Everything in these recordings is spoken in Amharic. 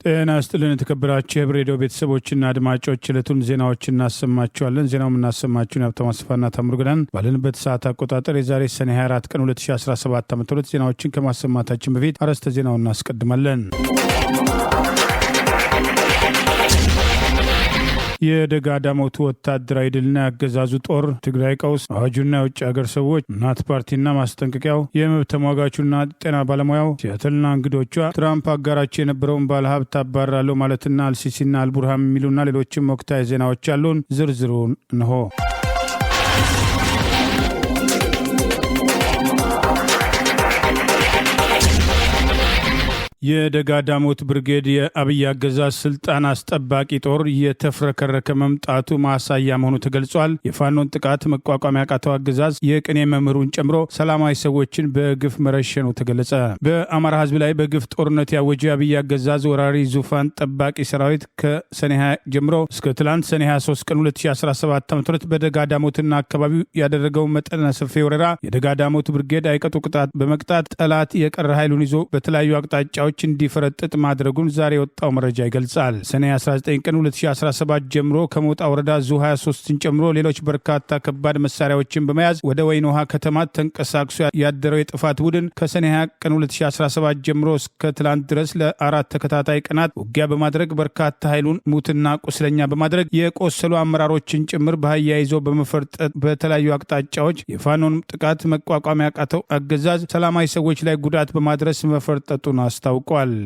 ጤና ይስጥልን የተከበራችሁ የብሬዲዮ ቤተሰቦችና አድማጮች ዕለቱን ዜናዎችን እናሰማችኋለን። ዜናውን እናሰማችሁን ሀብታሙ አስፋና ታምሩ ገዳን ባለንበት ሰዓት አቆጣጠር የዛሬ ሰኔ 24 ቀን 2017 ዓ.ም ዜናዎችን ከማሰማታችን በፊት አርዕስተ ዜናውን እናስቀድማለን። የደጋ ዳሞቱ ወታደራዊ ድልና ያገዛዙ ጦር ትግራይ ቀውስ አዋጁና የውጭ ሀገር ሰዎች እናት ፓርቲና ማስጠንቀቂያው የመብት ተሟጋቹና ጤና ባለሙያው ሲያትልና እንግዶቿ ትራምፕ አጋራቸው የነበረውን ባለሀብት አባራለሁ ማለትና አልሲሲና አልቡርሃም የሚሉና ሌሎችም ወቅታዊ ዜናዎች ያሉን ዝርዝሩን እንሆ። የደጋ ዳሞት ብርጌድ የአብይ አገዛዝ ስልጣን አስጠባቂ ጦር እየተፍረከረከ መምጣቱ ማሳያ መሆኑ ተገልጿል። የፋኖን ጥቃት መቋቋም ያቃተው አገዛዝ የቅኔ መምህሩን ጨምሮ ሰላማዊ ሰዎችን በግፍ መረሸኑ ተገለጸ። በአማራ ሕዝብ ላይ በግፍ ጦርነት ያወጀው የአብይ አገዛዝ ወራሪ ዙፋን ጠባቂ ሰራዊት ከሰኔ 20 ጀምሮ እስከ ትላንት ሰኔ 23 ቀን 2017 ዓ.ም በደጋ ዳሞትና አካባቢው ያደረገው መጠነ ሰፊ ወረራ የደጋ ዳሞት ብርጌድ አይቀጡ ቅጣት በመቅጣት ጠላት የቀረ ኃይሉን ይዞ በተለያዩ አቅጣጫዎች እንዲፈረጥጥ ማድረጉን ዛሬ የወጣው መረጃ ይገልጻል። ሰኔ 19 ቀን 2017 ጀምሮ ከሞጣ ወረዳ ዙ 23ን ጨምሮ ሌሎች በርካታ ከባድ መሳሪያዎችን በመያዝ ወደ ወይን ውሃ ከተማ ተንቀሳቅሶ ያደረው የጥፋት ቡድን ከሰኔ 20 ቀን 2017 ጀምሮ እስከ ትላንት ድረስ ለአራት ተከታታይ ቀናት ውጊያ በማድረግ በርካታ ኃይሉን ሙትና ቁስለኛ በማድረግ የቆሰሉ አመራሮችን ጭምር በአህያ ይዞ በመፈርጠጥ በተለያዩ አቅጣጫዎች የፋኖን ጥቃት መቋቋም ያቃተው አገዛዝ ሰላማዊ ሰዎች ላይ ጉዳት በማድረስ መፈርጠጡን አስታውቋል።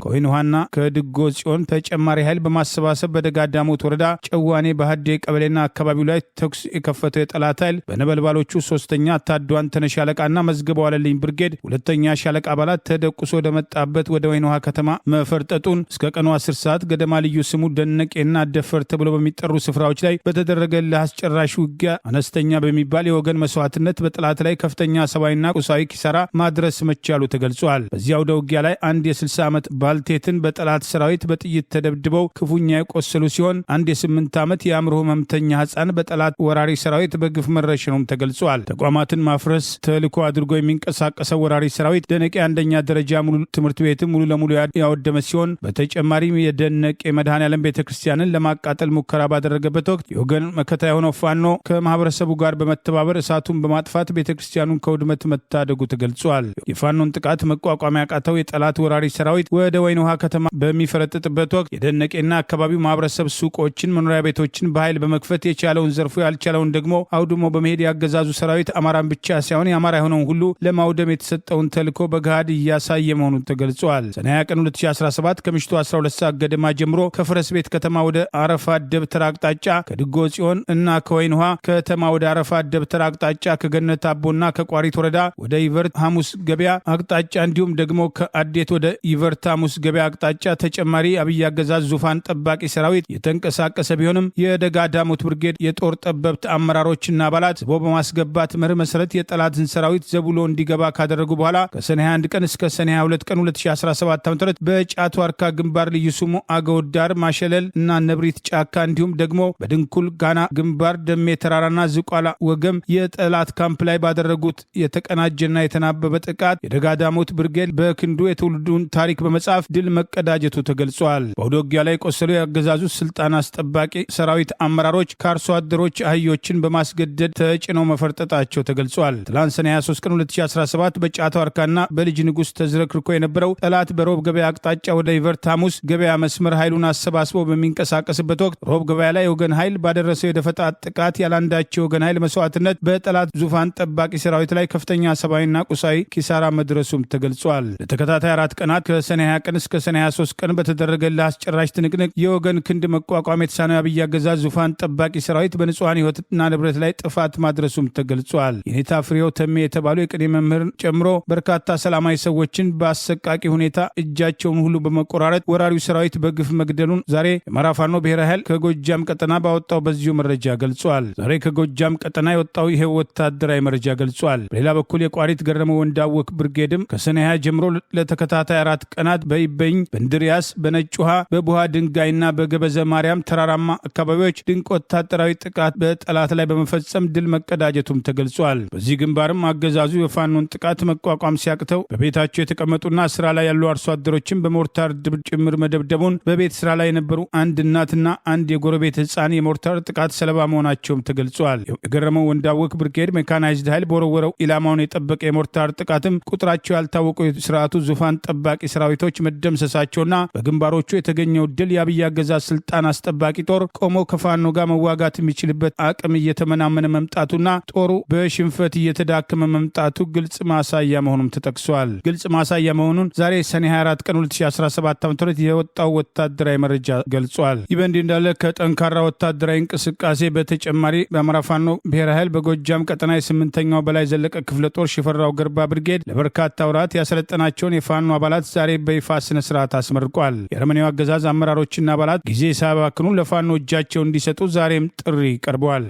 ከወይን ውሃና ከድጎ ጽዮን ተጨማሪ ኃይል በማሰባሰብ በደጋ ዳሞት ወረዳ ጨዋኔ ባህዴ ቀበሌና አካባቢው ላይ ተኩስ የከፈተው የጠላት ኃይል በነበልባሎቹ 3ኛ ታዷን ተነሽ ሻለቃና መዝገበው አለልኝ ብርጌድ 2ኛ ሻለቃ አባላት ተደቁሶ ወደ መጣበት ወደ ወይን ውሃ ከተማ መፈርጠጡን እስከ ቀኑ 10 ሰዓት ገደማ ልዩ ስሙ ደነቄና ደፈር ተብሎ በሚጠሩ ስፍራዎች ላይ በተደረገ ለአስጨራሽ ውጊያ አነስተኛ በሚባል የወገን መስዋዕትነት በጠላት ላይ ከፍተኛ ሰብአዊና ቁሳዊ ኪሳራ ማድረስ መቻሉ ተገልጿል። በዚያው ውጊያ ላይ አንድ የ60 ዓመት ባልቴትን በጠላት ሰራዊት በጥይት ተደብድበው ክፉኛ የቆሰሉ ሲሆን አንድ የ8 ዓመት የአእምሮ ህመምተኛ ህፃን በጠላት ወራሪ ሰራዊት በግፍ መረሸኑም ተገልጿል። ተቋማትን ማፍረስ ተልዕኮ አድርጎ የሚንቀሳቀሰው ወራሪ ሰራዊት ደነቄ አንደኛ ደረጃ ሙሉ ትምህርት ቤትም ሙሉ ለሙሉ ያወደመ ሲሆን በተጨማሪም የደነቄ መድኃኔዓለም ቤተክርስቲያንን ለማቃጠል ሙከራ ባደረገበት ወቅት የወገን መከታ የሆነው ፋኖ ከማህበረሰቡ ጋር በመተባበር እሳቱን በማጥፋት ቤተክርስቲያኑን ከውድመት መታደጉ ተገልጿል። የፋኖን ጥቃት መቋቋም ያቃተው የጠላት ወራሪ ሰራዊት ወደ ወይን ውሃ ከተማ በሚፈረጥጥበት ወቅት የደነቄና አካባቢው ማህበረሰብ ሱቆችን፣ መኖሪያ ቤቶችን በኃይል በመክፈት የቻለውን ዘርፎ ያልቻለውን ደግሞ አውድሞ በመሄድ ያገዛዙ ሰራዊት አማራን ብቻ ሳይሆን የአማራ የሆነውን ሁሉ ለማውደም የተሰጠውን ተልዕኮ በገሃድ እያሳየ መሆኑን ተገልጿል። ሰኔ 20 ቀን 2017 ከምሽቱ 12 ሰዓት ገደማ ጀምሮ ከፈረስ ቤት ከተማ ወደ አረፋ ደብተር አቅጣጫ፣ ከድጎ ጽዮን እና ከወይን ውሃ ከተማ ወደ አረፋ ደብተር አቅጣጫ፣ ከገነት አቦና ከቋሪት ወረዳ ወደ ይቨርት ሐሙስ ገበያ አቅጣጫ እንዲሁም ደግሞ ከአዴት ወደ ይቨርት ሐሙስ ገበያ አቅጣጫ ተጨማሪ አብይ አገዛዝ ዙፋን ጠባቂ ሰራዊት የተንቀሳቀሰ ቢሆንም የደጋ ዳሞት ብርጌድ የጦር ጠበብት አመራሮችና አባላት ዝቦ በማስገባት መርህ መሰረት የጠላትን ሰራዊት ዘቡሎ እንዲገባ ካደረጉ በኋላ ከሰኔ 21 ቀን እስከ ሰኔ 22 ቀን 2017 ዓ.ም በጫቱ አርካ ግንባር ልዩ ስሙ አገወዳር ማሸለል እና ነብሪት ጫካ እንዲሁም ደግሞ በድንኩል ጋና ግንባር ደሜ ተራራና ዝቋላ ወገም የጠላት ካምፕ ላይ ባደረጉት የተቀናጀና የተናበበ ጥቃት የደጋ ዳሞት ብርጌድ በክንዱ የትውልዱን ታሪክ በመጻፍ ድል መቀዳጀቱ ተገልጿል። በአውደ ውጊያ ላይ ቆሰሉ ያገዛዙ ስልጣን አስጠባቂ ሰራዊት አመራሮች ከአርሶ አደሮች አህዮችን በማስገደድ ተጭነው መፈርጠጣቸው ተገልጿል። ትላንት ሰኔ 23 ቀን 2017 በጫታው አርካና በልጅ ንጉሥ ተዝረክርኮ የነበረው ጠላት በሮብ ገበያ አቅጣጫ ወደ ይቨርት ሐሙስ ገበያ መስመር ኃይሉን አሰባስቦ በሚንቀሳቀስበት ወቅት ሮብ ገበያ ላይ የወገን ኃይል ባደረሰው የደፈጣ ጥቃት ያላንዳቸው የወገን ኃይል መስዋዕትነት በጠላት ዙፋን ጠባቂ ሰራዊት ላይ ከፍተኛ ሰብአዊና ቁሳዊ ኪሳራ መድረሱም ተገልጿል። ለተከታታይ 4 ቀናት ከሰኔ 20 ቀን እስከ ሰኔ 23 ቀን በተደረገ ለአስጨራሽ ትንቅንቅ የወገን ክንድ መቋቋም የተሳነው አብይ አገዛዝ ዙፋን ጠባቂ ሰራዊት በንጹሃን ህይወትና ንብረት ላይ ጥፋት ማድረሱም ተገልጿል። የኔታ ፍሬው ተሜ የተባሉ የቅኔ መምህርን ጨምሮ በርካታ ሰላማዊ ሰዎችን በአሰቃቂ ሁኔታ እጃቸውን ሁሉ በመቆራረጥ ወራሪው ሰራዊት በግፍ መግደሉን ዛሬ የአማራ ፋኖ ብሔራዊ ኃይል ከጎጃም ቀጠና ባወጣው በዚሁ መረጃ ገልጿል። ዛሬ ከጎጃም ቀጠና የወጣው ይሄ ወታደራዊ መረጃ ገልጿል። በሌላ በኩል የቋሪት ገረመው ወንዳወክ ብርጌድም ከሰኔ 20 ጀምሮ ለተከታታይ 4 ቀናት በይበኝ፣ በእንድሪያስ፣ በነጭ ውሃ፣ በቡሃ ድንጋይና በገበዘ ማርያም ተራራማ አካባቢዎች ድንቅ ወታደራዊ ጥቃት በጠላት ላይ በመፈጸም ድል መቀዳጀቱም ተገልጿል። በዚህ ግንባርም አገዛዙ የፋኖን ጥቃት መቋቋም ሲያቅተው በቤታቸው የተቀመጡና ስራ ላይ ያሉ አርሶ አደሮችን በሞርታር ጭምር መደብደቡን፣ በቤት ስራ ላይ የነበሩ አንድ እናትና አንድ የጎረቤት ህፃን የሞርታር ጥቃት ሰለባ መሆናቸውም ተገልጿል። የገረመው ወንዳወቅ ብርጌድ ሜካናይዝድ ኃይል በወረወረው ኢላማውን የጠበቀ የሞርታር ጥቃትም ቁጥራቸው ያልታወቁ የስርዓቱ ዙፋን ጠባቂ ሰራዊቶች መደምሰሳቸውና በግንባሮቹ የተገኘው ድል የአብይ አገዛዝ ስልጣን አስጠባቂ ጦር ቆሞ ከፋኖ ጋር መዋጋት የሚችልበት አቅም እየተመናመነ መምጣቱና ጦሩ በሽንፈት እየተዳከመ መምጣቱ ግልጽ ማሳያ መሆኑም ተጠቅሷል። ግልጽ ማሳያ መሆኑን ዛሬ ሰኔ 24 ቀን 2017 ዓ.ም የወጣው ወታደራዊ መረጃ ገልጿል። ይህ በእንዲህ እንዳለ ከጠንካራ ወታደራዊ እንቅስቃሴ በተጨማሪ በአማራ ፋኖ ብሔራዊ ኃይል በጎጃም ቀጠና የ8ኛው በላይ ዘለቀ ክፍለ ጦር ሽፈራው ገርባ ብርጌድ ለበርካታ ወራት ያሰለጠናቸውን የፋኖ አባላት ዛሬ በይፋ ስነ ስርዓት አስመርቋል። የአረመኔው አገዛዝ አመራሮችና አባላት ጊዜ ሳያባክኑ ለፋኖ እጃቸው እንዲሰጡ ዛሬም ጥሪ ቀርበዋል።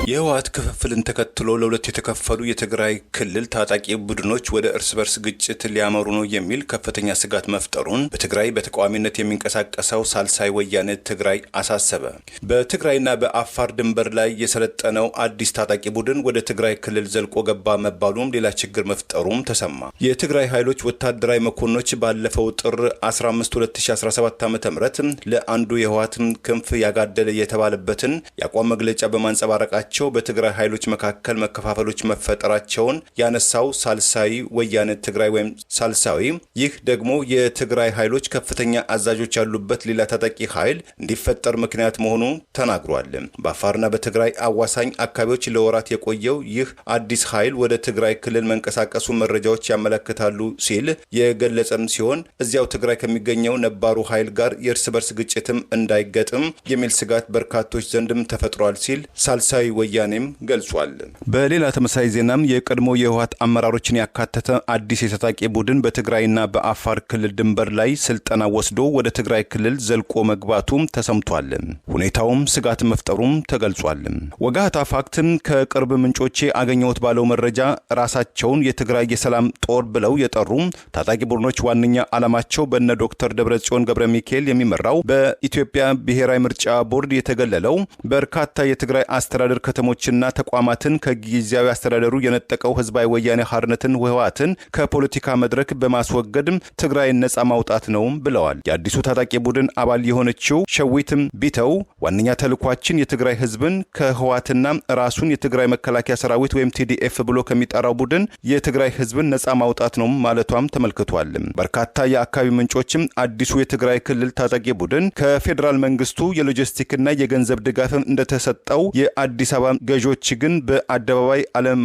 የህወሓት ክፍፍልን ተከትሎ ለሁለት የተከፈሉ የትግራይ ክልል ታጣቂ ቡድኖች ወደ እርስ በርስ ግጭት ሊያመሩ ነው የሚል ከፍተኛ ስጋት መፍጠሩን በትግራይ በተቃዋሚነት የሚንቀሳቀሰው ሳልሳይ ወያነ ትግራይ አሳሰበ። በትግራይና በአፋር ድንበር ላይ የሰለጠነው አዲስ ታጣቂ ቡድን ወደ ትግራይ ክልል ዘልቆ ገባ መባሉም ሌላ ችግር መፍጠሩም ተሰማ። የትግራይ ኃይሎች ወታደራዊ መኮንኖች ባለፈው ጥር 15 2017 ዓ.ም ለአንዱ የህወሓት ክንፍ ያጋደለ የተባለበትን የአቋም መግለጫ በማንጸባረቃቸው በትግራይ ኃይሎች መካከል መከፋፈሎች መፈጠራቸውን ያነሳው ሳልሳይ ወያነ ትግራይ ወይም ሳልሳዊ፣ ይህ ደግሞ የትግራይ ኃይሎች ከፍተኛ አዛዦች ያሉበት ሌላ ታጣቂ ኃይል እንዲፈጠር ምክንያት መሆኑ ተናግሯል። በአፋርና በትግራይ አዋሳኝ አካባቢዎች ለወራት የቆየው ይህ አዲስ ኃይል ወደ ትግራይ ክልል መንቀሳቀሱ መረጃዎች ያመለክታሉ ሲል የገለጸም ሲሆን እዚያው ትግራይ ከሚገኘው ነባሩ ኃይል ጋር የእርስ በርስ ግጭትም እንዳይገጥም የሚል ስጋት በርካቶች ዘንድም ተፈጥሯል ሲል ሳልሳይ ወያኔም ገልጿል። በሌላ ተመሳሳይ ዜናም የቀድሞ የህወሓት አመራሮችን ያካተተ አዲስ የታጣቂ ቡድን በትግራይና በአፋር ክልል ድንበር ላይ ስልጠና ወስዶ ወደ ትግራይ ክልል ዘልቆ መግባቱም ተሰምቷል። ሁኔታውም ስጋት መፍጠሩም ተገልጿል። ወጋታ ፋክትን ከቅርብ ምንጮቼ አገኘሁት ባለው መረጃ ራሳቸውን የትግራይ የሰላም ጦር ብለው የጠሩ ታጣቂ ቡድኖች ዋነኛ ዓላማቸው በነ ዶክተር ደብረጽዮን ገብረ ሚካኤል የሚመራው በኢትዮጵያ ብሔራዊ ምርጫ ቦርድ የተገለለው በርካታ የትግራይ አስተዳደር ከተሞችና ተቋማትን ከጊዜያዊ አስተዳደሩ የነጠቀው ህዝባዊ ወያኔ ሓርነትን ህወሓትን ከፖለቲካ መድረክ በማስወገድም ትግራይን ነጻ ማውጣት ነው ብለዋል። የአዲሱ ታጣቂ ቡድን አባል የሆነችው ሸዊትም ቢተው ዋነኛ ተልኳችን የትግራይ ህዝብን ከህወሓትና ራሱን የትግራይ መከላከያ ሰራዊት ወይም ቲዲኤፍ ብሎ ከሚጠራው ቡድን የትግራይ ህዝብን ነጻ ማውጣት ነው ማለቷም ተመልክቷል። በርካታ የአካባቢ ምንጮችም አዲሱ የትግራይ ክልል ታጣቂ ቡድን ከፌዴራል መንግስቱ የሎጂስቲክና የገንዘብ ድጋፍ እንደተሰጠው የአዲስ አበባ ገዦች ግን በአደባባይ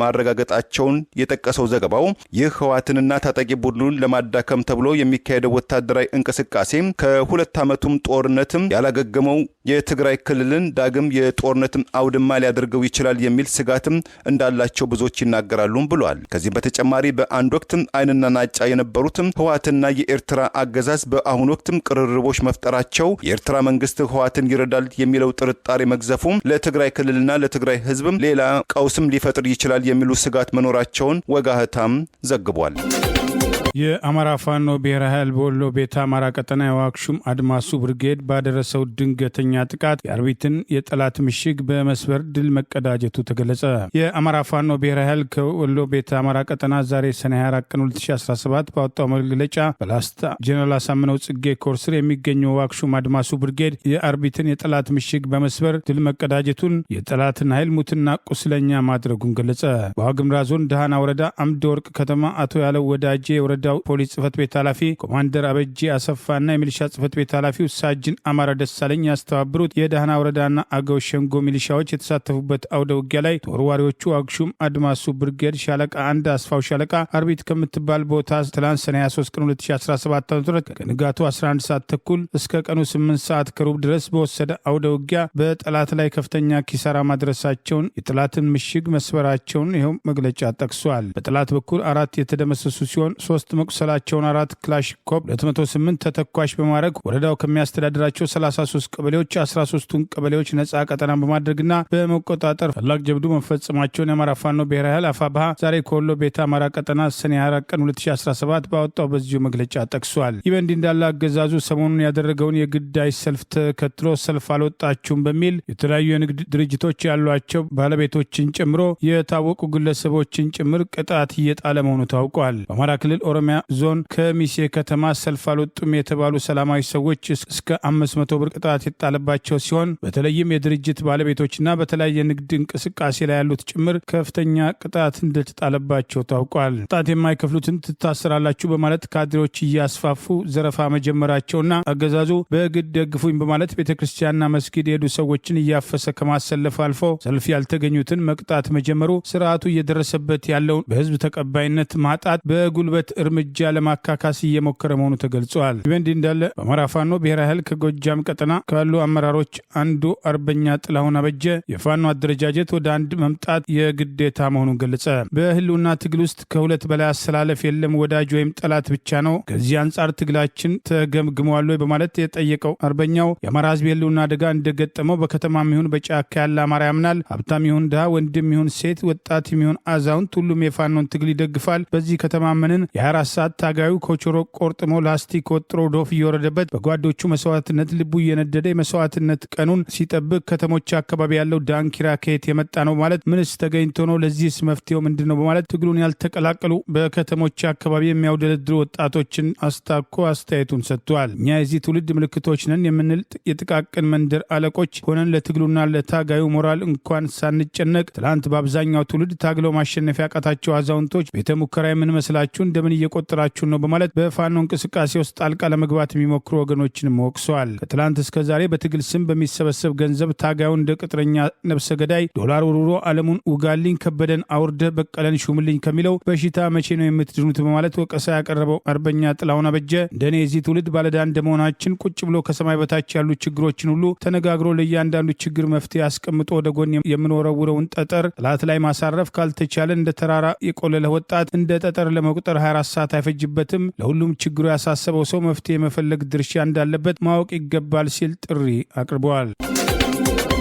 አለማረጋገጣቸውን የጠቀሰው ዘገባው ይህ ህወሓትንና ታጣቂ ቡድኑን ለማዳከም ተብሎ የሚካሄደው ወታደራዊ እንቅስቃሴ ከሁለት ዓመቱም ጦርነትም ያላገገመው የትግራይ ክልልን ዳግም የጦርነትም አውድማ ሊያደርገው ይችላል የሚል ስጋትም እንዳላቸው ብዙዎች ይናገራሉ ብሏል። ከዚህ በተጨማሪ በአንድ ወቅትም አይንና ናጫ የነበሩትም ህወሓትና የኤርትራ አገዛዝ በአሁኑ ወቅትም ቅርርቦች መፍጠራቸው የኤርትራ መንግስት ህወሓትን ይረዳል የሚለው ጥርጣሬ መግዘፉም ለትግራይ ክልልና ለትግራይ ህዝብም ሌላ ቀውስም ሊፈጥር ይችላል የሚሉ ስጋት መኖራቸውን ወጋህታም ዘግቧል። የአማራ ፋኖ ብሔራዊ ኃይል በወሎ ቤተ አማራ ቀጠና የዋክሹም አድማሱ ብርጌድ ባደረሰው ድንገተኛ ጥቃት የአርቢትን የጠላት ምሽግ በመስበር ድል መቀዳጀቱ ተገለጸ። የአማራ ፋኖ ብሔራዊ ኃይል ከወሎ ቤተ አማራ ቀጠና ዛሬ ሰኔ 24 ቀን 2017 ባወጣው መግለጫ በላስታ ጄኔራል አሳምነው ጽጌ ኮርስር የሚገኘው ዋክሹም አድማሱ ብርጌድ የአርቢትን የጠላት ምሽግ በመስበር ድል መቀዳጀቱን የጠላትን ኃይል ሙትና ቁስለኛ ማድረጉን ገለጸ። በዋግምራ ዞን ደሃና ወረዳ አምደ ወርቅ ከተማ አቶ ያለው ወዳጄ የወረዳው ፖሊስ ጽፈት ቤት ኃላፊ ኮማንደር አበጂ አሰፋና የሚሊሻ ጽፈት ቤት ኃላፊው ሳጅን አማራ ደሳለኝ ያስተባብሩት የደሃና ወረዳና አገው ሸንጎ ሚሊሻዎች የተሳተፉበት አውደ ውጊያ ላይ ተወርዋሪዎቹ ዋክሹም አድማሱ ብርጌድ ሻለቃ አንድ አስፋው ሻለቃ አርቢት ከምትባል ቦታ ትላንት ሰኔ 23 ቀን 2017 ዓ.ም ከንጋቱ 11 ሰዓት ተኩል እስከ ቀኑ 8 ሰዓት ከሩብ ድረስ በወሰደ አውደ ውጊያ በጠላት ላይ ከፍተኛ ኪሳራ ማድረሳቸውን የጠላትን ምሽግ መስበራቸውን ይኸው መግለጫ ጠቅሷል። በጠላት በኩል 4 የተደመሰሱ ሲሆን 3 13 መቁሰላቸውን 4 ክላሽንኮቭ 208 ተተኳሽ በማድረግ ወረዳው ከሚያስተዳድራቸው 33 ቀበሌዎች 13ቱን ቀበሌዎች ነጻ ቀጠና በማድረግና በመቆጣጠር ታላቅ ጀብዱ መፈጸማቸውን የአማራ ፋኖ ብሔራዊ ኃይል አፋብኃ ዛሬ ከወሎ ቤተ አማራ ቀጠና ሰኔ 24 ቀን 2017 ባወጣው በዚሁ መግለጫ ጠቅሷል። ይህ በእንዲህ እንዳለ አገዛዙ ሰሞኑን ያደረገውን የግዳጅ ሰልፍ ተከትሎ ሰልፍ አልወጣችሁም በሚል የተለያዩ የንግድ ድርጅቶች ያሏቸው ባለቤቶችን ጨምሮ የታወቁ ግለሰቦችን ጭምር ቅጣት እየጣለ መሆኑ ታውቋል። በአማራ ክልል ኦሮሚያ ዞን ከሚሴ ከተማ ሰልፍ አልወጡም የተባሉ ሰላማዊ ሰዎች እስከ 500 ብር ቅጣት የጣለባቸው ሲሆን በተለይም የድርጅት ባለቤቶችና በተለያየ ንግድ እንቅስቃሴ ላይ ያሉት ጭምር ከፍተኛ ቅጣት እንደተጣለባቸው ታውቋል። ቅጣት የማይከፍሉትን ትታሰራላችሁ በማለት ካድሬዎች እያስፋፉ ዘረፋ መጀመራቸውና አገዛዙ በግድ ደግፉኝ በማለት ቤተክርስቲያንና መስጊድ የሄዱ ሰዎችን እያፈሰ ከማሰለፍ አልፎ ሰልፍ ያልተገኙትን መቅጣት መጀመሩ ስርዓቱ እየደረሰበት ያለውን በህዝብ ተቀባይነት ማጣት በጉልበት እርምጃ ለማካካስ እየሞከረ መሆኑ ተገልጿል። በእንዲህ እንዳለ በአማራ ፋኖ ብሔራዊ ኃይል ከጎጃም ቀጠና ካሉ አመራሮች አንዱ አርበኛ ጥላሁን አበጀ የፋኖ አደረጃጀት ወደ አንድ መምጣት የግዴታ መሆኑን ገለጸ። በህልውና ትግል ውስጥ ከሁለት በላይ አሰላለፍ የለም፣ ወዳጅ ወይም ጠላት ብቻ ነው። ከዚህ አንጻር ትግላችን ተገምግመዋል በማለት የጠየቀው አርበኛው የአማራ ህዝብ የህልውና አደጋ እንደገጠመው በከተማም ይሁን በጫካ ያለ አማራ ያምናል። ሀብታም ይሁን ድሃ፣ ወንድም ይሁን ሴት፣ ወጣት ይሁን አዛውንት ሁሉም የፋኖን ትግል ይደግፋል። በዚህ ከተማመንን የ24 ሰዓት ታጋዩ ኮቾሮ ቆርጥሞ ላስቲክ ወጥሮ ዶፍ እየወረደበት በጓዶቹ መስዋዕትነት ልቡ እየነደደ የመስዋዕትነት ቀኑን ሲጠብቅ ከተሞች አካባቢ ያለው ዳንኪራ ከየት የመጣ ነው ማለት ምንስ ተገኝቶ ነው? ለዚህስ መፍትሄው ምንድን ነው? በማለት ትግሉን ያልተቀላቀሉ በከተሞች አካባቢ የሚያውደለድሩ ወጣቶችን አስታኮ አስተያየቱን ሰጥቷል። እኛ የዚህ ትውልድ ምልክቶች ነን የምንል የጥቃቅን መንደር አለቆች ሆነን ለትግሉና ለታጋዩ ሞራል እንኳን ሳንጨነቅ ትላንት በአብዛኛው ትውልድ ታግለው ማሸነፍ ያቃታቸው አዛውንቶች ቤተ ሙከራ የምንመስላችሁ እንደምን እየቆጠራችሁ ነው? በማለት በፋኖ እንቅስቃሴ ውስጥ ጣልቃ ለመግባት የሚሞክሩ ወገኖችንም ወቅሰዋል። ከትላንት እስከ ዛሬ በትግል ስም በሚሰበሰብ ገንዘብ ታጋዩ እንደ ቅጥረኛ ነብሰ ገዳይ ዶላር ውሩሮ አለሙን ውጋልኝ፣ ከበደን አውርደህ በቀለን ሹምልኝ ከሚለው በሽታ መቼ ነው የምትድኑት? በማለት ወቀሳ ያቀረበው አርበኛ ጥላሁን አበጀ እንደኔ የዚህ ትውልድ ባለዳ እንደመሆናችን ቁጭ ብሎ ከሰማይ በታች ያሉ ችግሮችን ሁሉ ተነጋግሮ ለእያንዳንዱ ችግር መፍትሄ አስቀምጦ ወደ ጎን የምንወረውረውን ጠጠር ጠላት ላይ ማሳረፍ ካልተቻለ እንደ ተራራ የቆለለ ወጣት እንደ ጠጠር ለመቁጠር 24 ሰዓት አይፈጅበትም። ለሁሉም ችግሩ ያሳሰበው ሰው መፍትሄ የመፈለግ ድርሻ እንዳለበት ማወቅ ይገባል ሲል ጥሪ አቅርበዋል።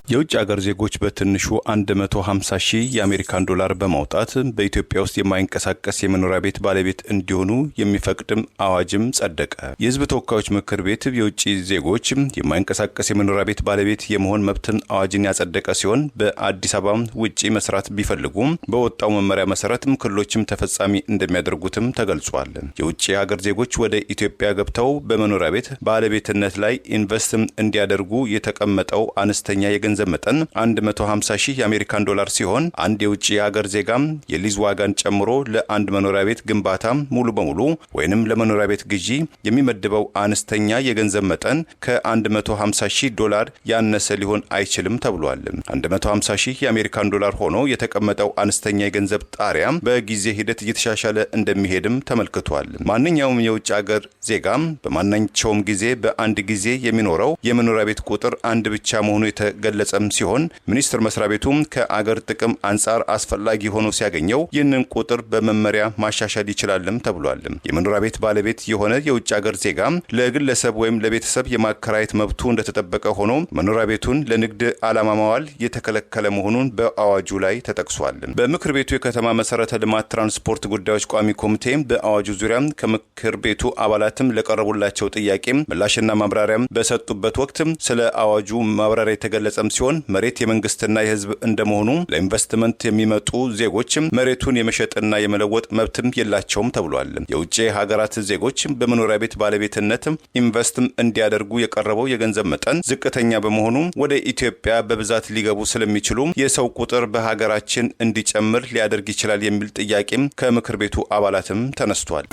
የውጭ ሀገር ዜጎች በትንሹ 150 ሺህ የአሜሪካን ዶላር በማውጣት በኢትዮጵያ ውስጥ የማይንቀሳቀስ የመኖሪያ ቤት ባለቤት እንዲሆኑ የሚፈቅድም አዋጅም ጸደቀ። የሕዝብ ተወካዮች ምክር ቤት የውጭ ዜጎች የማይንቀሳቀስ የመኖሪያ ቤት ባለቤት የመሆን መብትን አዋጅን ያጸደቀ ሲሆን በአዲስ አበባ ውጪ መስራት ቢፈልጉም በወጣው መመሪያ መሰረትም ክልሎችም ተፈጻሚ እንደሚያደርጉትም ተገልጿል። የውጭ ሀገር ዜጎች ወደ ኢትዮጵያ ገብተው በመኖሪያ ቤት ባለቤትነት ላይ ኢንቨስት እንዲያደርጉ የተቀመጠው አነስተኛ የገንዘብ መጠን 150 ሺህ የአሜሪካን ዶላር ሲሆን አንድ የውጭ ሀገር ዜጋም የሊዝ ዋጋን ጨምሮ ለአንድ መኖሪያ ቤት ግንባታ ሙሉ በሙሉ ወይንም ለመኖሪያ ቤት ግዢ የሚመድበው አነስተኛ የገንዘብ መጠን ከ150 ሺህ ዶላር ያነሰ ሊሆን አይችልም ተብሏል። 150 ሺህ የአሜሪካን ዶላር ሆኖ የተቀመጠው አነስተኛ የገንዘብ ጣሪያ በጊዜ ሂደት እየተሻሻለ እንደሚሄድም ተመልክቷል። ማንኛውም የውጭ ሀገር ዜጋም በማናቸውም ጊዜ በአንድ ጊዜ የሚኖረው የመኖሪያ ቤት ቁጥር አንድ ብቻ መሆኑ የተገለጸ ሲሆን ሚኒስቴር መስሪያ ቤቱም ከአገር ጥቅም አንጻር አስፈላጊ ሆኖ ሲያገኘው ይህንን ቁጥር በመመሪያ ማሻሻል ይችላልም ተብሏል። የመኖሪያ ቤት ባለቤት የሆነ የውጭ ሀገር ዜጋ ለግለሰብ ወይም ለቤተሰብ የማከራየት መብቱ እንደተጠበቀ ሆኖ መኖሪያ ቤቱን ለንግድ ዓላማ ማዋል የተከለከለ መሆኑን በአዋጁ ላይ ተጠቅሷል። በምክር ቤቱ የከተማ መሰረተ ልማት ትራንስፖርት ጉዳዮች ቋሚ ኮሚቴ በአዋጁ ዙሪያ ከምክር ቤቱ አባላትም ለቀረቡላቸው ጥያቄ ምላሽና ማብራሪያ በሰጡበት ወቅት ስለ አዋጁ ማብራሪያ የተገለጸም ሲሆን መሬት የመንግስትና የህዝብ እንደመሆኑ ለኢንቨስትመንት የሚመጡ ዜጎች መሬቱን የመሸጥና የመለወጥ መብትም የላቸውም ተብሏል። የውጭ ሀገራት ዜጎች በመኖሪያ ቤት ባለቤትነት ኢንቨስት እንዲያደርጉ የቀረበው የገንዘብ መጠን ዝቅተኛ በመሆኑ ወደ ኢትዮጵያ በብዛት ሊገቡ ስለሚችሉ የሰው ቁጥር በሀገራችን እንዲጨምር ሊያደርግ ይችላል የሚል ጥያቄም ከምክር ቤቱ አባላትም ተነስቷል።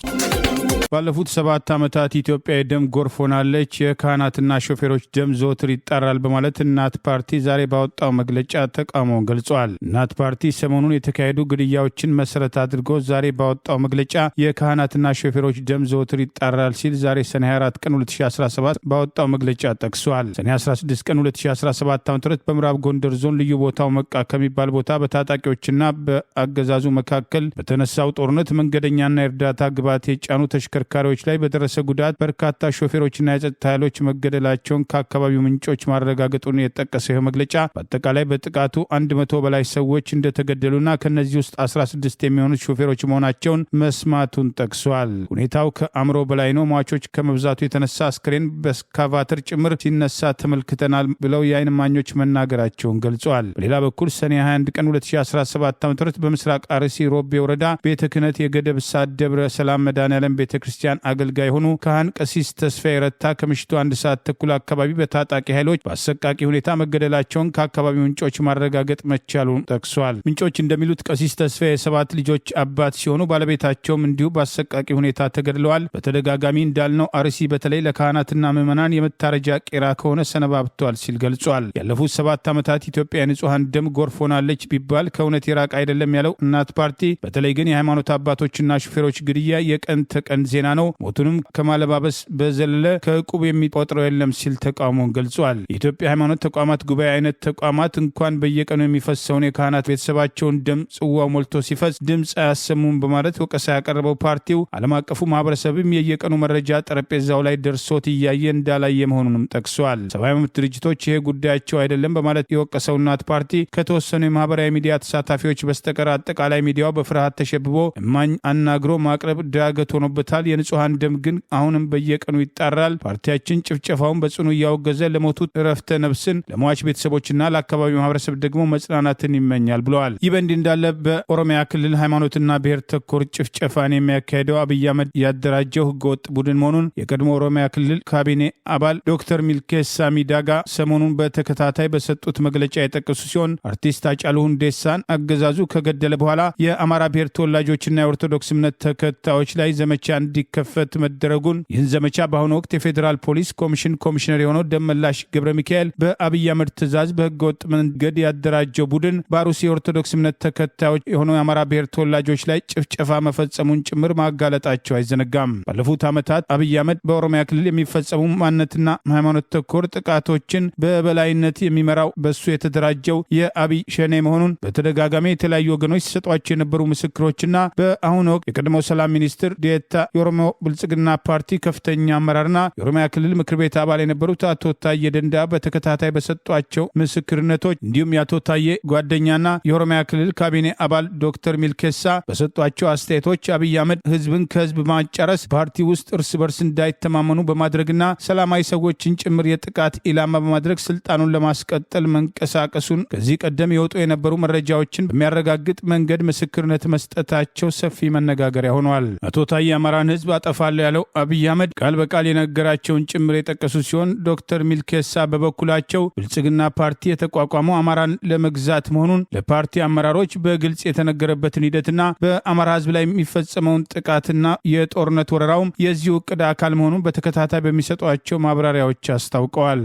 ባለፉት 7 ዓመታት ኢትዮጵያ የደም ጎርፍ ሆናለች፣ የካህናትና ሾፌሮች ደም ዘወትር ይጣራል በማለት እናት ፓርቲ ዛሬ ባወጣው መግለጫ ተቃውሞውን ገልጿል። እናት ፓርቲ ሰሞኑን የተካሄዱ ግድያዎችን መሰረት አድርጎ ዛሬ ባወጣው መግለጫ የካህናትና ሾፌሮች ደም ዘወትር ይጣራል ሲል ዛሬ ሰኔ 24 ቀን 2017 ባወጣው መግለጫ ጠቅሷል። ሰኔ 16 ቀን 2017 ዓ.ም በምዕራብ ጎንደር ዞን ልዩ ቦታው መቃ ከሚባል ቦታ በታጣቂዎችና በአገዛዙ መካከል በተነሳው ጦርነት መንገደኛና የእርዳታ ግብዓት የጫኑ ተሽከርካሪዎች ላይ በደረሰ ጉዳት በርካታ ሾፌሮችና የጸጥታ ኃይሎች መገደላቸውን ከአካባቢው ምንጮች ማረጋገጡን የጠቀሰው ይህ መግለጫ በአጠቃላይ በጥቃቱ 100 በላይ ሰዎች እንደተገደሉና ከነዚህ ውስጥ 16 የሚሆኑት ሾፌሮች መሆናቸውን መስማቱን ጠቅሷል። ሁኔታው ከአእምሮ በላይ ነው፣ ሟቾች ከመብዛቱ የተነሳ አስክሬን በስካቫተር ጭምር ሲነሳ ተመልክተናል ብለው የዓይን እማኞች መናገራቸውን ገልጿል። በሌላ በኩል ሰኔ 21 ቀን 2017 ዓ.ም በምስራቅ አርሲ ሮቤ ወረዳ ቤተ ክህነት የገደብ ሳት ደብረ ሰላም መድኃኔዓለም ቤተ ክርስቲያን አገልጋይ የሆኑ ካህን ቀሲስ ተስፋዬ ረታ ከምሽቱ 1 ሰዓት ተኩል አካባቢ በታጣቂ ኃይሎች በአሰቃቂ ሁኔታ መገደላቸውን ከአካባቢው ምንጮች ማረጋገጥ መቻሉን ጠቅሷል። ምንጮች እንደሚሉት ቀሲስ ተስፋዬ የ7 ልጆች አባት ሲሆኑ ባለቤታቸውም እንዲሁ በአሰቃቂ ሁኔታ ተገድለዋል። በተደጋጋሚ እንዳልነው አርሲ በተለይ ለካህናትና ምዕመናን የመታረጃ ቄራ ከሆነ ሰነባብቷል ሲል ገልጿል። ያለፉት 7 ዓመታት ኢትዮጵያ የንጹሐን ደም ጎርፍ ሆናለች ቢባል ከእውነት የራቅ አይደለም ያለው እናት ፓርቲ በተለይ ግን የሃይማኖት አባቶችና ሹፌሮች ግድያ የቀን ተቀን ዜና ነው፣ ሞቱንም ከማለባበስ በዘለለ ከዕቁብ የሚቆጥረው የለም ሲል ተቃውሞውን ገልጿል። የኢትዮጵያ ሃይማኖት ተቋማት ጉባኤ አይነት ተቋማት እንኳን በየቀኑ የሚፈሰውን የካህናት ቤተሰባቸውን ደም ጽዋው ሞልቶ ሲፈስ ድምፅ አያሰሙም በማለት ወቀሳ ያቀረበው ፓርቲው ዓለም አቀፉ ማህበረሰብም የየቀኑ መረጃ ጠረጴዛው ላይ ደርሶት እያየ እንዳላየ መሆኑንም ጠቅሷል። ሰብአዊ መብት ድርጅቶች ይሄ ጉዳያቸው አይደለም በማለት የወቀሰው እናት ፓርቲ ከተወሰኑ የማህበራዊ ሚዲያ ተሳታፊዎች በስተቀር አጠቃላይ ሚዲያው በፍርሃት ተሸብቦ እማኝ አናግሮ ማቅረብ ዳገት ሆኖበታል። የንጹሐን ደም ግን አሁንም በየቀኑ ይጣራል። ፓርቲያችን ጭፍጨፋውን በጽኑ እያወገዘ ለሞቱት እረፍተ ነፍስን፣ ለሟች ቤተሰቦችና ለአካባቢው ማህበረሰብ ደግሞ መጽናናትን ይመኛል ብለዋል። ይህ በእንዲህ እንዳለ በኦሮሚያ ክልል ሃይማኖትና ብሔር ተኮር ጭፍጨፋን የሚያካሄደው አብይ አህመድ ያደራጀው ህገወጥ ቡድን መሆኑን የቀድሞ ኦሮሚያ ክልል ካቢኔ አባል ዶክተር ሚልኬሳ ሚዳጋ ሰሞኑን በተከታታይ በሰጡት መግለጫ የጠቀሱ ሲሆን አርቲስት ሃጫሉ ሁንዴሳን አገዛዙ ከገደለ በኋላ የአማራ ብሔር ተወላጆችና የኦርቶዶክስ እምነት ተከታዮች ላይ ዘመቻ እንዲከፈት መደረጉን፣ ይህን ዘመቻ በአሁኑ ወቅት የፌዴራል ፖሊስ ኮሚሽን ኮሚሽነር የሆነው ደመላሽ ገብረ ሚካኤል በአብይ አህመድ ትዕዛዝ በህገወጥ መንገድ ያደራጀው ቡድን በአሩሲ የኦርቶዶክስ እምነት ተከታዮች የሆኑ የአማራ ብሔር ተወላጆች ላይ ጭፍጨፋ መፈጸሙን ጭምር ማጋለጣቸው አይዘነጋም። ባለፉት ዓመታት አብይ አህመድ በኦሮሚያ ክልል የሚፈጸሙ ማንነትና ሃይማኖት ተኮር ጥቃቶችን በበላይነት የሚመራው በሱ የተደራጀው የአብይ ሸኔ መሆኑን በተደጋጋሚ የተለያዩ ወገኖች ሲሰጧቸው የነበሩ ምስክሮችና በአሁኑ ወቅት የቀድሞ ሰላም ሚኒስትር ዴኤታ የኦሮሞ ብልጽግና ፓርቲ ከፍተኛ አመራርና የኦሮሚያ ክልል ምክር ቤት አባል የነበሩት አቶ ታዬ ደንዳ በተከታታይ በሰጧቸው ምስክርነቶች እንዲሁም የአቶ ታዬ ጓደኛና የኦሮሚያ ክልል ካቢኔ አባል ዶክተር ሚልኬሳ በሰጧቸው አስተያየቶች አብይ አህመድ ህዝብን ከህዝብ ማጫረስ ፓርቲ ውስጥ እርስ በርስ እንዳይተማመኑ በማድረግና ሰላማዊ ሰዎችን ጭምር የጥቃት ኢላማ በማድረግ ስልጣኑን ለማስቀጠል መንቀሳቀሱን ከዚህ ቀደም የወጡ የነበሩ መረጃዎችን በሚያረጋግጥ መንገድ ምስክርነት መስጠታቸው ሰፊ መነጋገሪያ ሆኗል። አቶ ታዬ አማራን ህዝብ አጠፋለሁ ያለው አብይ አህመድ ቃል በቃል የነገራቸውን ጭምር የጠቀሱ ሲሆን ዶክተር ሚልኬሳ በበኩላቸው ብልጽግና ፓርቲ የተቋቋመው አማራን ለመግዛት መሆኑን ለፓርቲ አመራሮች በግልጽ የተነገረበትን ሂደትና በአማራ ህዝብ ላይ የሚፈጸመውን ጥቃትና የጦርነት ወረራውም የዚሁ እቅድ አካል መሆኑን በተከታታይ በሚሰጧቸው ማብራሪያዎች አስታውቀዋል።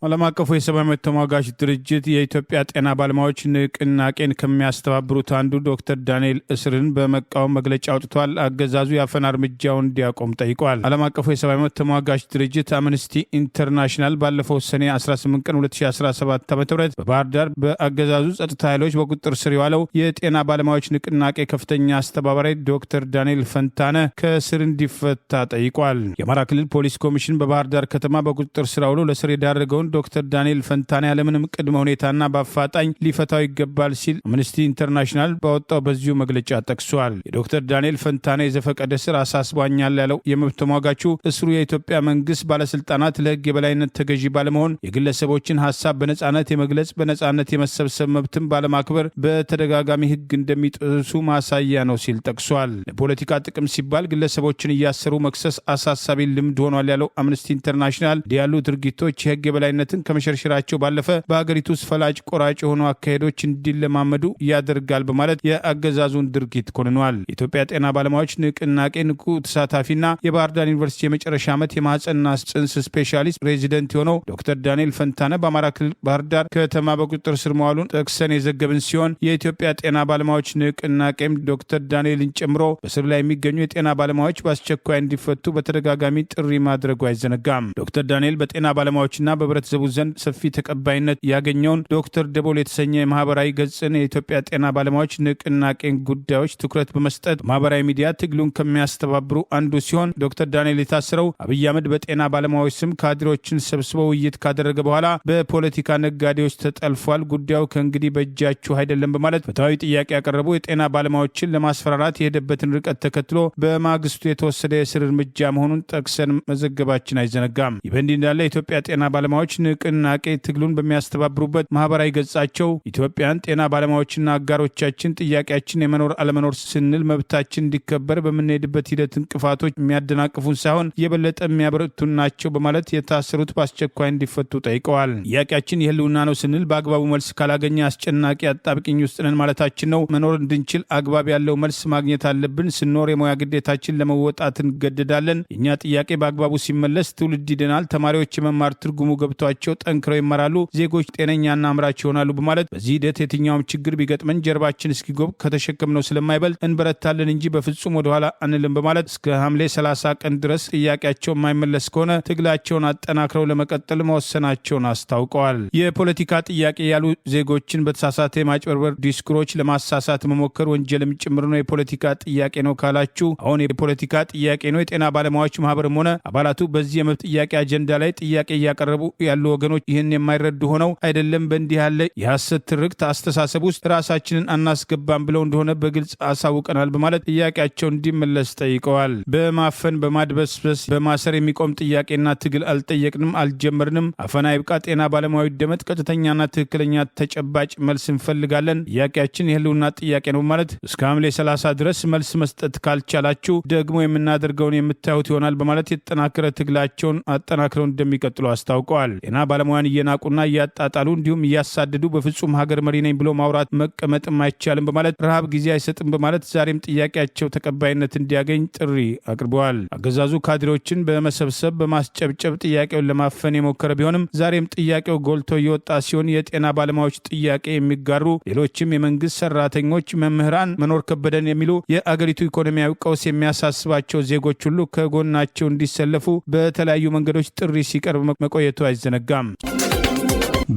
ዓለም አቀፉ የሰብአዊ መብት ተሟጋች ድርጅት የኢትዮጵያ ጤና ባለሙያዎች ንቅናቄን ከሚያስተባብሩት አንዱ ዶክተር ዳንኤል እስርን በመቃወም መግለጫ አውጥቷል። አገዛዙ የአፈና እርምጃውን እንዲያቆም ጠይቋል። ዓለም አቀፉ የሰብአዊ መብት ተሟጋች ድርጅት አምነስቲ ኢንተርናሽናል ባለፈው ሰኔ 18 ቀን 2017 ዓ.ም በባህር ዳር በአገዛዙ ጸጥታ ኃይሎች በቁጥጥር ስር የዋለው የጤና ባለሙያዎች ንቅናቄ ከፍተኛ አስተባባሪ ዶክተር ዳንኤል ፈንታነ ከእስር እንዲፈታ ጠይቋል። የአማራ ክልል ፖሊስ ኮሚሽን በባህር ዳር ከተማ በቁጥጥር ስር አውሎ ለእስር የዳረገውን ዶክተር ዳንኤል ፈንታነ ያለምንም ቅድመ ሁኔታና በአፋጣኝ ሊፈታው ይገባል ሲል አምነስቲ ኢንተርናሽናል ባወጣው በዚሁ መግለጫ ጠቅሷል። የዶክተር ዳንኤል ፈንታነ የዘፈቀደ እስር አሳስቧኛል ያለው የመብት ተሟጋቹ እስሩ የኢትዮጵያ መንግስት ባለስልጣናት ለህግ የበላይነት ተገዢ ባለመሆን የግለሰቦችን ሀሳብ በነጻነት የመግለጽ በነጻነት የመሰብሰብ መብትን ባለማክበር በተደጋጋሚ ህግ እንደሚጥሱ ማሳያ ነው ሲል ጠቅሷል። ለፖለቲካ ጥቅም ሲባል ግለሰቦችን እያሰሩ መክሰስ አሳሳቢ ልምድ ሆኗል ያለው አምነስቲ ኢንተርናሽናል እንዲህ ያሉ ድርጊቶች የህግ የበላይነት ተቀባይነትን ከመሸርሸራቸው ባለፈ በሀገሪቱ ውስጥ ፈላጭ ቆራጭ የሆኑ አካሄዶች እንዲለማመዱ ያደርጋል በማለት የአገዛዙን ድርጊት ኮንኗል። የኢትዮጵያ ጤና ባለሙያዎች ንቅናቄ ንቁ ተሳታፊና የባህር ዳር ዩኒቨርሲቲ የመጨረሻ ዓመት የማህፀንና ጽንስ ስፔሻሊስት ሬዚደንት የሆነው ዶክተር ዳንኤል ፈንታነ በአማራ ክልል ባህር ዳር ከተማ በቁጥጥር ስር መዋሉን ጠቅሰን የዘገብን ሲሆን የኢትዮጵያ ጤና ባለሙያዎች ንቅናቄም ዶክተር ዳንኤልን ጨምሮ በስር ላይ የሚገኙ የጤና ባለሙያዎች በአስቸኳይ እንዲፈቱ በተደጋጋሚ ጥሪ ማድረጉ አይዘነጋም። ዶክተር ዳንኤል በጤና ባለሙያዎችና በህብረተሰቡ ዘንድ ሰፊ ተቀባይነት ያገኘውን ዶክተር ደቦል የተሰኘ የማህበራዊ ገጽን የኢትዮጵያ ጤና ባለሙያዎች ንቅናቄን ጉዳዮች ትኩረት በመስጠት ማህበራዊ ሚዲያ ትግሉን ከሚያስተባብሩ አንዱ ሲሆን ዶክተር ዳንኤል የታሰረው አብይ አህመድ በጤና ባለሙያዎች ስም ካድሬዎችን ሰብስበው ውይይት ካደረገ በኋላ በፖለቲካ ነጋዴዎች ተጠልፏል፣ ጉዳዩ ከእንግዲህ በእጃችሁ አይደለም በማለት ፍትሐዊ ጥያቄ ያቀረቡ የጤና ባለሙያዎችን ለማስፈራራት የሄደበትን ርቀት ተከትሎ በማግስቱ የተወሰደ የእስር እርምጃ መሆኑን ጠቅሰን መዘገባችን አይዘነጋም። ይህ በእንዲህ እንዳለ የኢትዮጵያ ጤና ባለሙያዎች ንቅናቄ ትግሉን በሚያስተባብሩበት ማህበራዊ ገጻቸው ኢትዮጵያን ጤና ባለሙያዎችና አጋሮቻችን ጥያቄያችን የመኖር አለመኖር ስንል መብታችን እንዲከበር በምንሄድበት ሂደት እንቅፋቶች የሚያደናቅፉን ሳይሆን የበለጠ የሚያበረቱን ናቸው በማለት የታሰሩት በአስቸኳይ እንዲፈቱ ጠይቀዋል። ጥያቄያችን የህልውና ነው ስንል በአግባቡ መልስ ካላገኘ አስጨናቂ አጣብቂኝ ውስጥ ነን ማለታችን ነው። መኖር እንድንችል አግባብ ያለው መልስ ማግኘት አለብን። ስንኖር የሙያ ግዴታችን ለመወጣት እንገደዳለን። የእኛ ጥያቄ በአግባቡ ሲመለስ ትውልድ ይድናል። ተማሪዎች የመማር ትርጉሙ ገብቷቸው ጠንክረው ይማራሉ። ዜጎች ጤነኛና አምራች ይሆናሉ በማለት በዚህ ሂደት የትኛውም ችግር ቢገጥመን ጀርባችን እስኪጎብ ከተሸከምነው ስለማይበልጥ እንበረታለን እንጂ በፍጹም ወደኋላ አንልም በማለት እስከ ሐምሌ 30 ቀን ድረስ ጥያቄያቸው የማይመለስ ከሆነ ትግላቸውን አጠናክረው ለመቀጠል መወሰናቸውን አስታውቀዋል። የፖለቲካ ጥያቄ ያሉ ዜጎችን በተሳሳተ የማጭበርበር ዲስኩሮች ለማሳሳት መሞከር ወንጀልም ጭምር ነው። የፖለቲካ ጥያቄ ነው ካላችሁ አሁን የፖለቲካ ጥያቄ ነው። የጤና ባለሙያዎች ማህበርም ሆነ አባላቱ በዚህ የመብት ጥያቄ አጀንዳ ላይ ጥያቄ እያቀረቡ ያሉ ወገኖች ይህን የማይረዱ ሆነው አይደለም በእንዲህ ያለ የሐሰት ትርክት አስተሳሰብ ውስጥ ራሳችንን አናስገባም ብለው እንደሆነ በግልጽ አሳውቀናል በማለት ጥያቄያቸው እንዲመለስ ጠይቀዋል። በማፈን በማድበስበስ በማሰር የሚቆም ጥያቄና ትግል አልጠየቅንም፣ አልጀመርንም። አፈና ይብቃ፣ ጤና ባለሙያዊ ደመጥ፣ ቀጥተኛና ትክክለኛ ተጨባጭ መልስ እንፈልጋለን። ጥያቄያችን የህልውና ጥያቄ ነው በማለት እስከ ሐምሌ 30 ድረስ መልስ መስጠት ካልቻላችሁ ደግሞ የምናደርገውን የምታዩት ይሆናል በማለት የተጠናከረ ትግላቸውን አጠናክረው እንደሚቀጥሉ አስታውቀዋል። ጤና ባለሙያን እየናቁና እያጣጣሉ እንዲሁም እያሳደዱ በፍጹም ሀገር መሪ ነኝ ብሎ ማውራት መቀመጥም አይቻልም በማለት ረሃብ ጊዜ አይሰጥም በማለት ዛሬም ጥያቄያቸው ተቀባይነት እንዲያገኝ ጥሪ አቅርበዋል። አገዛዙ ካድሬዎችን በመሰብሰብ በማስጨብጨብ ጥያቄውን ለማፈን የሞከረ ቢሆንም ዛሬም ጥያቄው ጎልቶ እየወጣ ሲሆን የጤና ባለሙያዎች ጥያቄ የሚጋሩ ሌሎችም የመንግስት ሰራተኞች፣ መምህራን፣ መኖር ከበደን የሚሉ የአገሪቱ ኢኮኖሚያዊ ቀውስ የሚያሳስባቸው ዜጎች ሁሉ ከጎናቸው እንዲሰለፉ በተለያዩ መንገዶች ጥሪ ሲቀርብ መቆየቱ አይዘነጋም።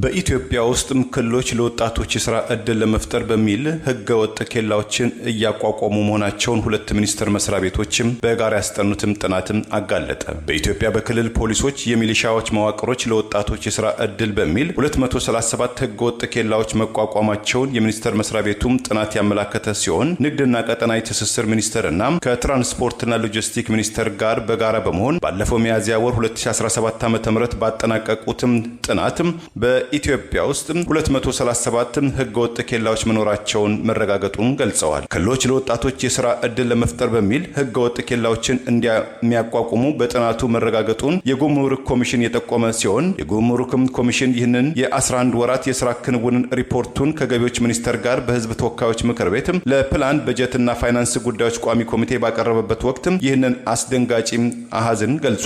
በኢትዮጵያ ውስጥም ክልሎች ለወጣቶች የስራ ዕድል ለመፍጠር በሚል ህገወጥ ኬላዎችን እያቋቋሙ መሆናቸውን ሁለት ሚኒስቴር መስሪያ ቤቶችም በጋራ ያስጠኑትም ጥናትም አጋለጠ። በኢትዮጵያ በክልል ፖሊሶች የሚሊሻዎች መዋቅሮች ለወጣቶች የስራ ዕድል በሚል 237 ህገወጥ ኬላዎች መቋቋማቸውን የሚኒስቴር መስሪያ ቤቱም ጥናት ያመላከተ ሲሆን ንግድና ቀጠናዊ ትስስር ሚኒስቴርና ከትራንስፖርትና ሎጂስቲክ ሚኒስቴር ጋር በጋራ በመሆን ባለፈው ሚያዝያ ወር 2017 ዓ.ም ባጠናቀቁትም ጥናትም በኢትዮጵያ ውስጥ 237 ህገወጥ ኬላዎች መኖራቸውን መረጋገጡን ገልጸዋል። ክልሎች ለወጣቶች የስራ ዕድል ለመፍጠር በሚል ህገወጥ ኬላዎችን እንደሚያቋቁሙ በጥናቱ መረጋገጡን የጉምሩክ ኮሚሽን የጠቆመ ሲሆን የጉምሩክም ኮሚሽን ይህንን የ11 ወራት የስራ ክንውንን ሪፖርቱን ከገቢዎች ሚኒስቴር ጋር በህዝብ ተወካዮች ምክር ቤት ለፕላን በጀትና ፋይናንስ ጉዳዮች ቋሚ ኮሚቴ ባቀረበበት ወቅት ይህንን አስደንጋጭ አሃዝን ገልጿል።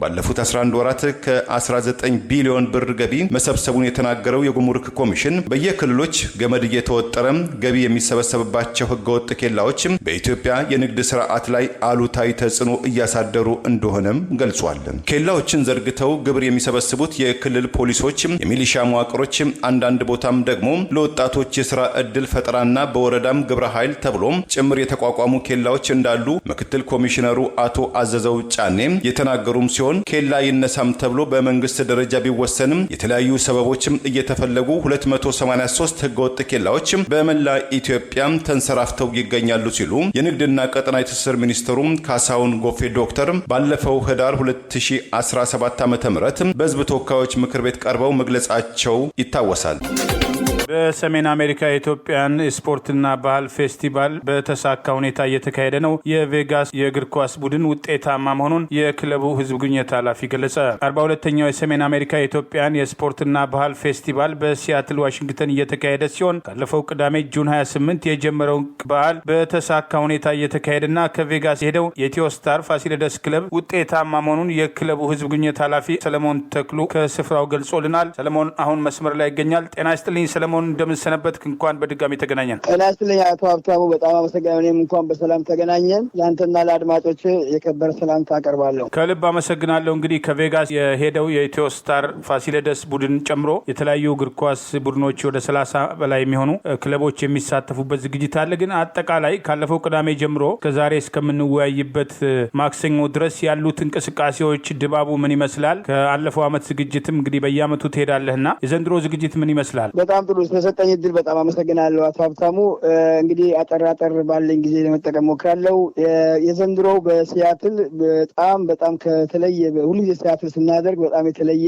ባለፉት 11 ወራት ከ19 ቢሊዮን ብር ገቢ መሰብሰቡን የተናገረው የጉምሩክ ኮሚሽን በየክልሎች ገመድ እየተወጠረ ገቢ የሚሰበሰብባቸው ህገወጥ ኬላዎች በኢትዮጵያ የንግድ ስርዓት ላይ አሉታዊ ተጽዕኖ እያሳደሩ እንደሆነም ገልጿል። ኬላዎችን ዘርግተው ግብር የሚሰበስቡት የክልል ፖሊሶች፣ የሚሊሻ መዋቅሮች፣ አንዳንድ ቦታም ደግሞ ለወጣቶች የስራ ዕድል ፈጠራና በወረዳም ግብረ ኃይል ተብሎም ጭምር የተቋቋሙ ኬላዎች እንዳሉ ምክትል ኮሚሽነሩ አቶ አዘዘው ጫኔ የተናገሩም ሲሆን ኬላ ይነሳም ተብሎ በመንግስት ደረጃ ቢወሰንም የተለያዩ ሰበቦችም እየተፈለጉ 283 ህገወጥ ኬላዎች በመላ ኢትዮጵያ ተንሰራፍተው ይገኛሉ ሲሉ የንግድና ቀጠናዊ ትስስር ሚኒስትሩም ካሳሁን ጎፌ ዶክተር ባለፈው ህዳር 2017 ዓ.ም በህዝብ ተወካዮች ምክር ቤት ቀርበው መግለጻቸው ይታወሳል። በሰሜን አሜሪካ የኢትዮጵያን ስፖርትና ባህል ፌስቲቫል በተሳካ ሁኔታ እየተካሄደ ነው። የቬጋስ የእግር ኳስ ቡድን ውጤታማ መሆኑን የክለቡ ህዝብ ግንኙነት ኃላፊ ገለጸ። 42ኛው የሰሜን አሜሪካ የኢትዮጵያን የስፖርትና ባህል ፌስቲቫል በሲያትል ዋሽንግተን እየተካሄደ ሲሆን ካለፈው ቅዳሜ ጁን 28 የጀመረው በዓል በተሳካ ሁኔታ እየተካሄደና ከቬጋስ የሄደው የኢትዮ ስታር ፋሲለደስ ክለብ ውጤታማ መሆኑን የክለቡ ህዝብ ግንኙነት ኃላፊ ሰለሞን ተክሉ ከስፍራው ገልጾልናል። ሰለሞን አሁን መስመር ላይ ይገኛል። ጤና ይስጥልኝ ሰለሞን፣ እንደምንሰነበት እንኳን በድጋሚ ተገናኘን። ጤና ይስጥልኝ አቶ ሀብታሙ፣ በጣም አመሰግናለሁ። እኔም እንኳን በሰላም ተገናኘን። ለአንተና ለአድማጮች የከበረ ሰላምታ አቀርባለሁ። ከልብ አመሰግናለሁ። እንግዲህ ከቬጋስ የሄደው የኢትዮ ስታር ፋሲለደስ ቡድን ጨምሮ የተለያዩ እግር ኳስ ቡድኖች ወደ 30 በላይ የሚሆኑ ክለቦች የሚሳተፉበት ዝግጅት አለ። ግን አጠቃላይ ካለፈው ቅዳሜ ጀምሮ ከዛሬ እስከምንወያይበት ማክሰኞ ድረስ ያሉት እንቅስቃሴዎች ድባቡ ምን ይመስላል? ከአለፈው አመት ዝግጅትም እንግዲህ በየአመቱ ትሄዳለህና የዘንድሮ ዝግጅት ምን ይመስላል? በጣም ጥሩ፣ ስለሰጠኝ እድል በጣም አመሰግናለሁ አቶ ሀብታሙ። እንግዲህ አጠር ባለኝ ጊዜ ለመጠቀም ሞክራለሁ። የዘንድሮው በሲያትል በጣም ከተለየ ሁልጊዜ ሲያትል ስናደርግ በጣም የተለየ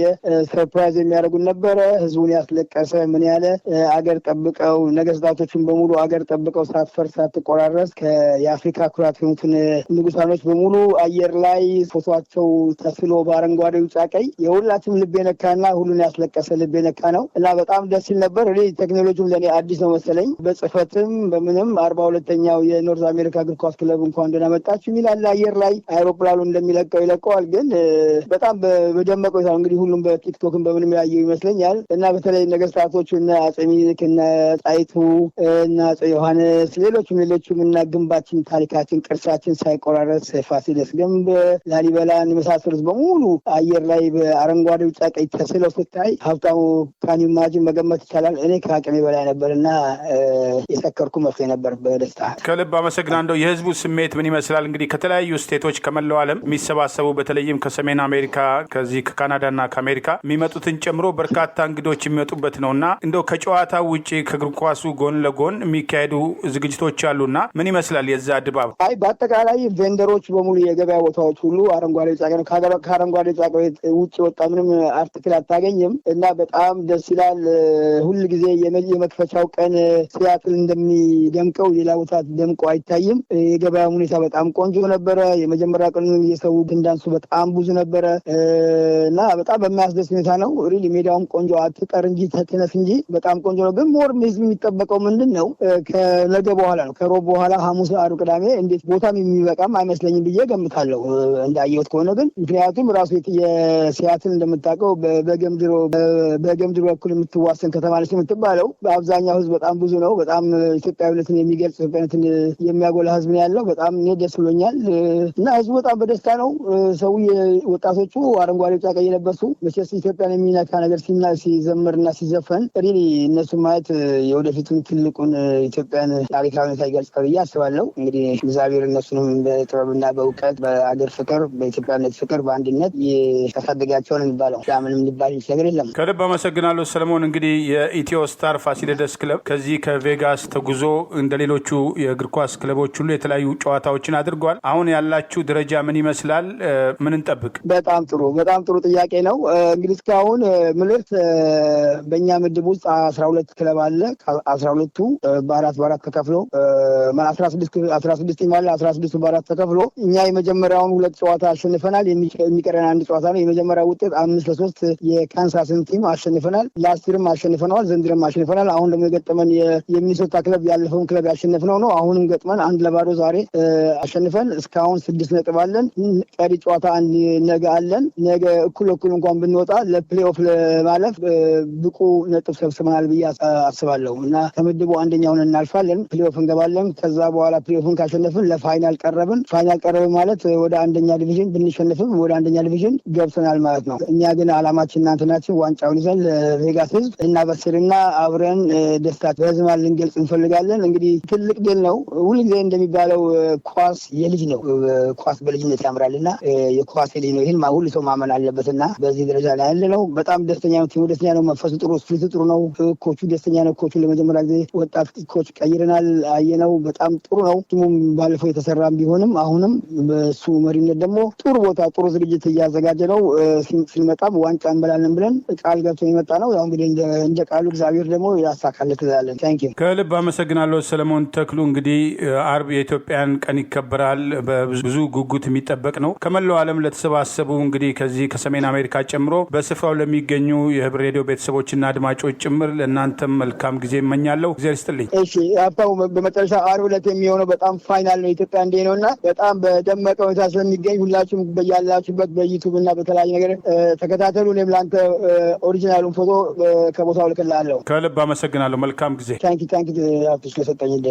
ሰርፕራይዝ የሚያደርጉን ነበረ። ህዝቡን ያስለቀሰ ምን ያለ አገር ጠብቀው ነገስታቶችን በሙሉ አገር ጠብቀው ሳትፈር ሳትቆራረስ የአፍሪካ ኩራት የሆኑትን ንጉሳኖች በሙሉ አየር ላይ ፎቶቸው ተስሎ በአረንጓዴ ቢጫ ቀይ የሁላችንም ልብ የነካና ሁሉን ያስለቀሰ ልብ የነካ ነው እና በጣም ደስ ሲል ነበር። እኔ ቴክኖሎጂም ለእኔ አዲስ ነው መሰለኝ። በጽፈትም በምንም 42ኛው የኖርዝ አሜሪካ እግር ኳስ ክለብ እንኳን ደህና መጣችሁ ይላል። አየር ላይ አይሮፕላኑ እንደሚለቀው ይለቀዋል። ግን በጣም በደመቀ ሁኔታ እንግዲህ ሁሉም በቲክቶክም በምንም ያየው ይመስለኛል እና በተለይ ነገስታቶቹ እነ አጼ ሚኒሊክ እነ ጣይቱ እና አጼ ዮሐንስ ሌሎችም እና ግንባችን ታሪካችን ቅርሳችን ሳይቆራረስ ፋሲለደስ ግንብ ላሊበላን የመሳሰሉት በሙሉ አየር ላይ በአረንጓዴ ቢጫ ቀይ ተስለው ስታይ ሀብታሙ ካን ኢማጂን መገመት ይቻላል። እኔ ከአቅሜ በላይ ነበርና የሰከርኩ መስሎኝ ነበር በደስታ። ከልብ አመሰግናለሁ። የህዝቡ ስሜት ምን ይመስላል? እንግዲህ ከተለያዩ ስቴቶች ከመላው ዓለም የሚሰባሰቡ በተለይም ከሰሜን አሜሪካ ከዚህ ከካናዳና ከአሜሪካ የሚመጡትን ጨምሮ በርካታ እንግዶች የሚመጡበት ነውና እንደው ከጨዋታ ውጪ ከእግር ኳሱ ጎን ለጎን የሚካሄዱ ዝግጅቶች አሉና ምን ይመስላል የዛ ድባብ? በአጠቃላይ ቬንደሮች በሙሉ የገበያ ቦታዎች ሁሉ አረንጓዴ ጫቀ ነው። ከአረንጓዴ ጫቀ ውጭ ወጣ ምንም አርቲክል አታገኝም እና በጣም ደስ ይላል። ሁል ጊዜ የመክፈቻው ቀን ሲያትል እንደሚደምቀው ሌላ ቦታ ደምቆ አይታይም። የገበያ ሁኔታ በጣም ቆንጆ ነበረ። የመጀመሪያ ቀን የሰው ግንዳንሱ በጣም ብዙ ነበረ እና በጣም በሚያስደስት ሁኔታ ነው። ሪሊ ሜዳውም ቆንጆ አትጠር እንጂ ተትነስ እንጂ በጣም ቆንጆ ነው። ግን ሞር ህዝብ የሚጠበቀው ምንድን ነው? ከነገ በኋላ ነው። ከሮብ በኋላ ሐሙስ፣ ዓርብ፣ ቅዳሜ እንዴት ቦታም የሚበቃም አይመስለኝም ብዬ ገምታለሁ እንዳየሁት ከሆነ ግን ምክንያቱም ራሱ የሲያትል እንደምታውቀው በገምድር በኩል የምትዋሰን ከተማ ነች የምትባለው። በአብዛኛው ህዝብ በጣም ብዙ ነው። በጣም ኢትዮጵያዊነትን የሚገልጽ ኢትዮጵያዊነትን የሚያጎላ ህዝብ ነው ያለው። በጣም እኔ ደስ ብሎኛል እና ህዝቡ በጣም በደስታ ነው። ሰው ወጣቶቹ አረንጓዴ ቢጫ ቀይ የለበሱ መቼስ ኢትዮጵያን የሚነካ ነገር ሲዘምርና ሲዘፈን ሪሊ እነሱን ማየት የወደፊቱን ትልቁን ኢትዮጵያን ታሪካዊ ሁኔታ ይገልጻል ብዬ አስባለሁ። እንግዲህ እግዚአብሔር እነሱንም በጥበብና በእውቀት በአገር ፍቅር በኢትዮጵያነት ፍቅር በአንድነት ያሳድጋቸውን የሚባለው ምንም ሊባል ነገር የለም። ከልብ አመሰግናለሁ ሰለሞን። እንግዲህ የኢትዮ ስታር ፋሲለደስ ክለብ ከዚህ ከቬጋስ ተጉዞ እንደሌሎቹ የእግር ኳስ ክለቦች ሁሉ የተለያዩ ጨዋታዎችን አድርጓል። አሁን ያላችሁ ደረጃ ምን ይመስላል? ምን እንጠብቅ? በጣም ጥሩ ጥያቄ ነው። እንግዲህ እስካሁን ምልርት በእኛ ምድብ ውስጥ 12 ክለብ አለ። 12ቱ በአራት ተከፍሎ 16 ማለት 16ቱ በአራት ተከፍሎ እኛ የመጀመሪያውን 2 ጨዋታ አሸንፈናል። የሚቀረን 1 ጨዋታ ነው። የመጀመሪያ ውጤት 5-3 የካንሳስን ቲም አሸንፈናል። ላስቲርም አሸንፈነዋል። ዘንድሮም አሸንፈናል። አሁን ደግሞ የገጠመን የሚኒሶታ ክለብ ያለፈውን ክለብ ያሸንፍነው ነው። አሁንም ገጥመን 1-0 ዛሬ አሸንፈን እስካሁን 6 ነጥብ አለን። ቀሪ ጨዋታ ነገ አለን። ነገ እኩል እንኳን ብንወጣ ለፕሌይኦፍ ለማለፍ ብቁ ነጥብ ሰብስበናል ብዬ አስባለሁ እና ከምድቡ አንደኛውን እናልፋለን። ፕሌይኦፍ እንገባለን። ከዛ በኋላ ፕሌይኦፍን ካሸነፍን ለፋይናል ቀረብን። ፋይናል ቀረብን ማለት ወደ አንደኛ ዲቪዥን ብንሸንፍም ወደ አንደኛ ዲቪዥን ገብተናል ማለት ነው። እኛ ግን አላማችን እናንተናችን ዋንጫውን ይዘን ለቬጋስ ህዝብ እናበስርና አብረን ደስታችን በህዝብ ልንገልጽ እንፈልጋለን። እንግዲህ ትልቅ ድል ነው። ሁልጊዜ እንደሚባለው ኳስ የልጅ ነው። ኳስ በልጅነት ያምራልና የኳስ የልጅ ነው። ይህን ሁሉ ሰው ማመን አለበትና በዚህ ደረጃ ላይ ያለ ነው። በጣም ደስተኛ ነው። ቲሙ ደስተኛ ነው። መንፈሱ ጥሩ፣ ስፕሪቱ ጥሩ ነው። ኮቹ ደስተኛ ነው። ኮቹን ለመጀመሪያ ጊዜ ወጣት ኮች ቀይረናል። አየነው። በጣም ጥሩ ነው። ቲሙም ባለፈው የተሰራም ቢሆንም አሁንም በሱ መሪነት ደግሞ ጥሩ ቦታ ጥሩ ዝግጅት እያዘጋጀ ነው። ሲመጣም ዋንጫ እንበላለን ብለን ቃል ገብቶ የመጣ ነው። ያው እንግዲህ እንደ ቃሉ እግዚአብሔር ደግሞ ያሳካለት እንላለን። ታንኪዩ። ከልብ አመሰግናለሁ ሰለሞን ተክሉ። እንግዲህ አርብ የኢትዮጵያን ቀን ይከበራል። በብዙ ጉጉት የሚጠበቅ ነው። ከመላው ዓለም ለተሰባሰቡ እንግዲህ ከዚህ ከሰሜን አሜሪካ ጨምሮ በስፍራው ለሚገኙ የህብር ሬዲዮ ቤተሰቦችና አድማጮች ጭምር ለእናንተም መልካም ጊዜ እመኛለሁ። እግዚአብሔር ይስጥልኝ። እሺ አባው በመጨረሻ አርብ ዕለት የሚሆነው በጣም ፋይናል ነው ኢትዮጵያ እንዴ ነውና በጣም በደመቀ ሁኔታ ስለሚገኝ ሁላችሁም በያላችሁበት በዩቲዩብ እና በተለያዩ ነገር ተከታተሉ። እኔም ለአንተ ኦሪጂናሉን ፎቶ ከቦታው ልክልሃለሁ። ከልብ አመሰግናለሁ። መልካም ጊዜ። ታንኪ አፍሽ ለሰጠኝ እንደ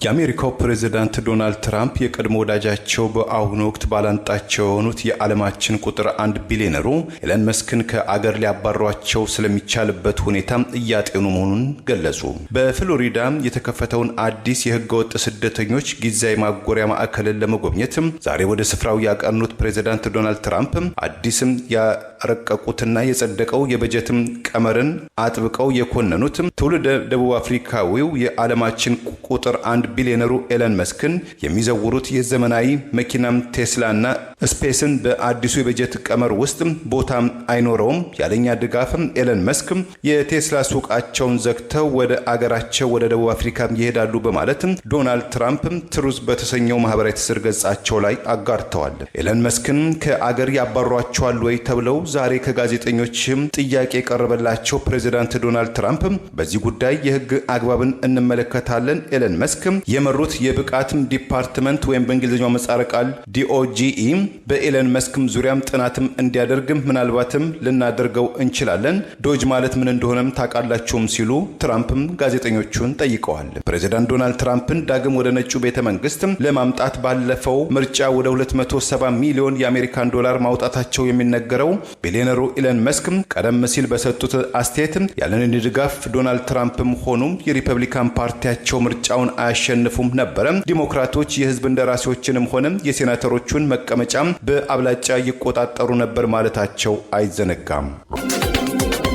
የአሜሪካው ፕሬዝዳንት ዶናልድ ትራምፕ የቀድሞ ወዳጃቸው በአሁኑ ወቅት ባላንጣቸው የሆኑት የዓለማችን ቁጥር 1 ቢሊዮነሩ ኤለን መስክን ከአገር ሊያባሯቸው ስለሚቻልበት ሁኔታ እያጤኑ መሆኑን ገለጹ። በፍሎሪዳ የተከፈተውን አዲስ የህገወጥ ስደተኞች ጊዜያዊ ማጎሪያ ማዕከልን ለመጎብኘት ዛሬ ወደ ስፍራው ያቀኑት ፕሬዝዳንት ዶናልድ ትራምፕ አዲስም ያረቀቁትና የጸደቀው የበጀትም ቀመርን አጥብቀው የኮነኑት ትውልደ ደቡብ አፍሪካዊው የዓለማችን ቁጥር 1 ቢሊዮነሩ ኤለን መስክን የሚዘውሩት የዘመናዊ መኪናም ቴስላና ስፔስን በአዲሱ የበጀት ቀመር ውስጥ ቦታ አይኖረውም ያለኛ ድጋፍ ኤለን መስክ የቴስላ ሱቃቸውን ዘግተው ወደ አገራቸው ወደ ደቡብ አፍሪካ ይሄዳሉ በማለት ዶናልድ ትራምፕ ትሩዝ በተሰኘው ማህበራዊ ትስስር ገጻቸው ላይ አጋርተዋል። ኤለን መስክን ከአገር ያባሯቸዋል ወይ ተብለው ዛሬ ከጋዜጠኞች ጥያቄ የቀረበላቸው ፕሬዝዳንት ዶናልድ ትራምፕ በዚህ ጉዳይ የህግ አግባብን እንመለከታለን። ኤለን መስክ የመሩት የብቃትም ዲፓርትመንት ወይም በእንግሊዝኛው ምህጻረ ቃል DOGE በኤለን መስክም ዙሪያም ጥናትም እንዲያደርግም ምናልባትም ልናደርገው እንችላለን። ዶጅ ማለት ምን እንደሆነም ታውቃላችሁም ሲሉ ትራምፕም ጋዜጠኞቹን ጠይቀዋል። ፕሬዝዳንት ዶናልድ ትራምፕን ዳግም ወደ ነጩ ቤተ መንግስት ለማምጣት ባለፈው ምርጫ ወደ 270 ሚሊዮን የአሜሪካን ዶላር ማውጣታቸው የሚነገረው ቢሊዮነሩ ኤለን መስክ ቀደም ሲል በሰጡት አስተያየት ያለንን ድጋፍ ዶናልድ ትራምፕም ሆኑ የሪፐብሊካን ፓርቲያቸው ምርጫውን አያሸንፉም ነበር። ዲሞክራቶች የህዝብ እንደራሴዎችንም ሆነ የሴናተሮቹን መቀመጫም በአብላጫ ይቆጣጠሩ ነበር ማለታቸው አይዘነጋም።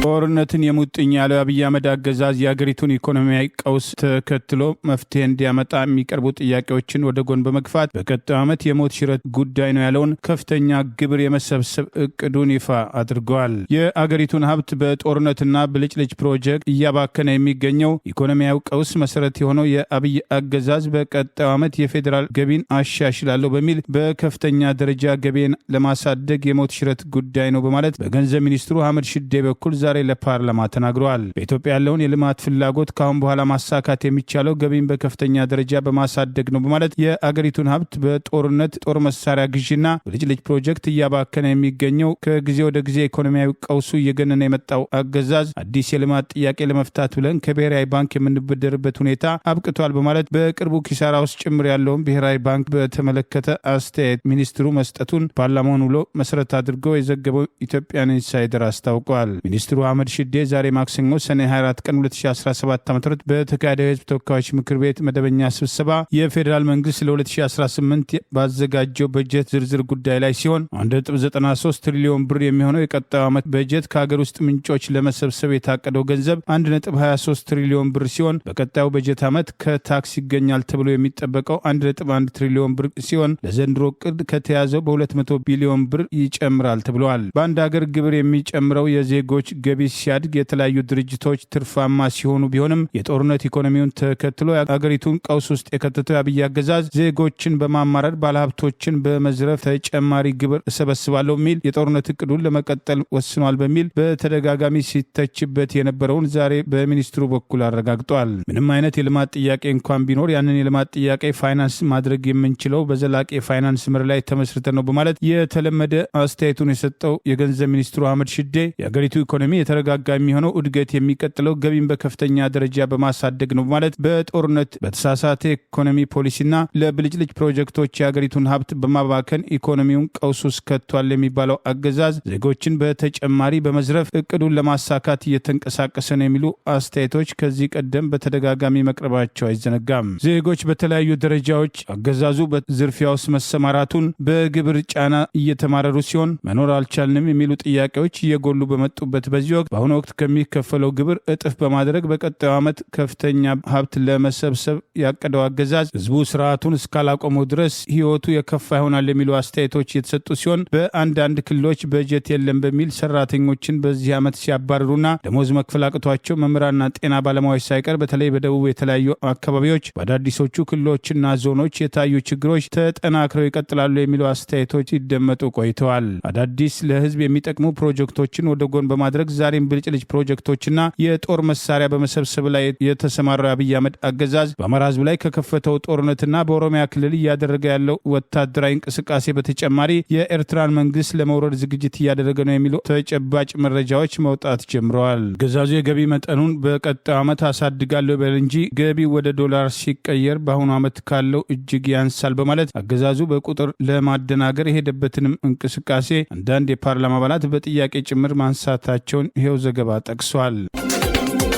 ጦርነትን የሙጥኝ ያለው አብይ አህመድ አገዛዝ የአገሪቱን ኢኮኖሚያዊ ቀውስ ተከትሎ መፍትሄ እንዲያመጣ የሚቀርቡ ጥያቄዎችን ወደ ጎን በመግፋት በቀጣዩ ዓመት የሞት ሽረት ጉዳይ ነው ያለውን ከፍተኛ ግብር የመሰብሰብ እቅዱን ይፋ አድርገዋል። የአገሪቱን ሀብት በጦርነትና ብልጭልጭ ፕሮጀክት እያባከነ የሚገኘው ኢኮኖሚያዊ ቀውስ መሰረት የሆነው የአብይ አገዛዝ በቀጣዩ ዓመት የፌዴራል ገቢን አሻሽላለሁ በሚል በከፍተኛ ደረጃ ገቢን ለማሳደግ የሞት ሽረት ጉዳይ ነው በማለት በገንዘብ ሚኒስትሩ አህመድ ሽዴ በኩል ዛሬ ለፓርላማ ተናግረዋል። በኢትዮጵያ ያለውን የልማት ፍላጎት ካሁን በኋላ ማሳካት የሚቻለው ገቢን በከፍተኛ ደረጃ በማሳደግ ነው በማለት የአገሪቱን ሀብት በጦርነት ጦር መሳሪያ ግዢና ብልጭልጭ ፕሮጀክት እያባከነ የሚገኘው ከጊዜ ወደ ጊዜ ኢኮኖሚያዊ ቀውሱ እየገነነ የመጣው አገዛዝ አዲስ የልማት ጥያቄ ለመፍታት ብለን ከብሔራዊ ባንክ የምንበደርበት ሁኔታ አብቅቷል በማለት በቅርቡ ኪሳራ ውስጥ ጭምር ያለውን ብሔራዊ ባንክ በተመለከተ አስተያየት ሚኒስትሩ መስጠቱን ፓርላማውን ውሎ መሰረት አድርገው የዘገበው ኢትዮጵያን ኢንሳይደር አስታውቋል። ሚኒስትሩ አህመድ ሽዴ ዛሬ ማክሰኞ ሰኔ 24 ቀን 2017 ዓ.ም በተካሄደው የህዝብ ተወካዮች ምክር ቤት መደበኛ ስብሰባ የፌዴራል መንግስት ለ2018 ባዘጋጀው በጀት ዝርዝር ጉዳይ ላይ ሲሆን 1.93 ትሪሊዮን ብር የሚሆነው የቀጣዩ ዓመት በጀት ከሀገር ውስጥ ምንጮች ለመሰብሰብ የታቀደው ገንዘብ 1.23 ትሪሊዮን ብር ሲሆን በቀጣዩ በጀት ዓመት ከታክስ ይገኛል ተብሎ የሚጠበቀው 1.1 ትሪሊዮን ብር ሲሆን ለዘንድሮ እቅድ ከተያዘው በ200 ቢሊዮን ብር ይጨምራል ተብለዋል። በአንድ ሀገር ግብር የሚጨምረው የዜጎች ገቢ ሲያድግ የተለያዩ ድርጅቶች ትርፋማ ሲሆኑ ቢሆንም የጦርነት ኢኮኖሚውን ተከትሎ አገሪቱን ቀውስ ውስጥ የከተተው የአብይ አገዛዝ ዜጎችን በማማረር ባለሀብቶችን በመዝረፍ ተጨማሪ ግብር እሰበስባለሁ የሚል የጦርነት እቅዱን ለመቀጠል ወስኗል በሚል በተደጋጋሚ ሲተችበት የነበረውን ዛሬ በሚኒስትሩ በኩል አረጋግጧል። ምንም አይነት የልማት ጥያቄ እንኳን ቢኖር ያንን የልማት ጥያቄ ፋይናንስ ማድረግ የምንችለው በዘላቂ የፋይናንስ ምር ላይ ተመስርተ ነው በማለት የተለመደ አስተያየቱን የሰጠው የገንዘብ ሚኒስትሩ አህመድ ሽዴ የአገሪቱ ኢኮኖሚ የተረጋጋ የሚሆነው እድገት የሚቀጥለው ገቢን በከፍተኛ ደረጃ በማሳደግ ነው በማለት በጦርነት በተሳሳተ ኢኮኖሚ ፖሊሲና ለብልጭልጭ ፕሮጀክቶች የአገሪቱን ሀብት በማባከን ኢኮኖሚውን ቀውስ ውስጥ ከቷል የሚባለው አገዛዝ ዜጎችን በተጨማሪ በመዝረፍ እቅዱን ለማሳካት እየተንቀሳቀሰ ነው የሚሉ አስተያየቶች ከዚህ ቀደም በተደጋጋሚ መቅረባቸው አይዘነጋም። ዜጎች በተለያዩ ደረጃዎች አገዛዙ በዝርፊያ ውስጥ መሰማራቱን በግብር ጫና እየተማረሩ ሲሆን መኖር አልቻልንም የሚሉ ጥያቄዎች እየጎሉ በመጡበት በዚህ በዚህ ወቅት በአሁኑ ወቅት ከሚከፈለው ግብር እጥፍ በማድረግ በቀጣዩ ዓመት ከፍተኛ ሀብት ለመሰብሰብ ያቀደው አገዛዝ ህዝቡ ስርዓቱን እስካላቆመው ድረስ ህይወቱ የከፋ ይሆናል የሚሉ አስተያየቶች የተሰጡ ሲሆን በአንዳንድ ክልሎች በጀት የለም በሚል ሰራተኞችን በዚህ ዓመት ሲያባርሩና ደሞዝ መክፈል አቅቷቸው መምህራንና ጤና ባለሙያዎች ሳይቀር በተለይ በደቡብ የተለያዩ አካባቢዎች በአዳዲሶቹ ክልሎችና ዞኖች የታዩ ችግሮች ተጠናክረው ይቀጥላሉ የሚሉ አስተያየቶች ይደመጡ ቆይተዋል። አዳዲስ ለህዝብ የሚጠቅሙ ፕሮጀክቶችን ወደ ጎን በማድረግ ዛሬም ብልጭልጭ ፕሮጀክቶችና የጦር መሳሪያ በመሰብሰብ ላይ የተሰማራው አብይ አህመድ አገዛዝ በአማራ ህዝብ ላይ ከከፈተው ጦርነትና በኦሮሚያ ክልል እያደረገ ያለው ወታደራዊ እንቅስቃሴ በተጨማሪ የኤርትራን መንግስት ለመውረድ ዝግጅት እያደረገ ነው የሚሉ ተጨባጭ መረጃዎች መውጣት ጀምረዋል። አገዛዙ የገቢ መጠኑን በቀጣዩ ዓመት አሳድጋለሁ በል እንጂ ገቢ ወደ ዶላር ሲቀየር በአሁኑ ዓመት ካለው እጅግ ያንሳል በማለት አገዛዙ በቁጥር ለማደናገር የሄደበትንም እንቅስቃሴ አንዳንድ የፓርላማ አባላት በጥያቄ ጭምር ማንሳታቸውን ይሄው ዘገባ ጠቅሷል።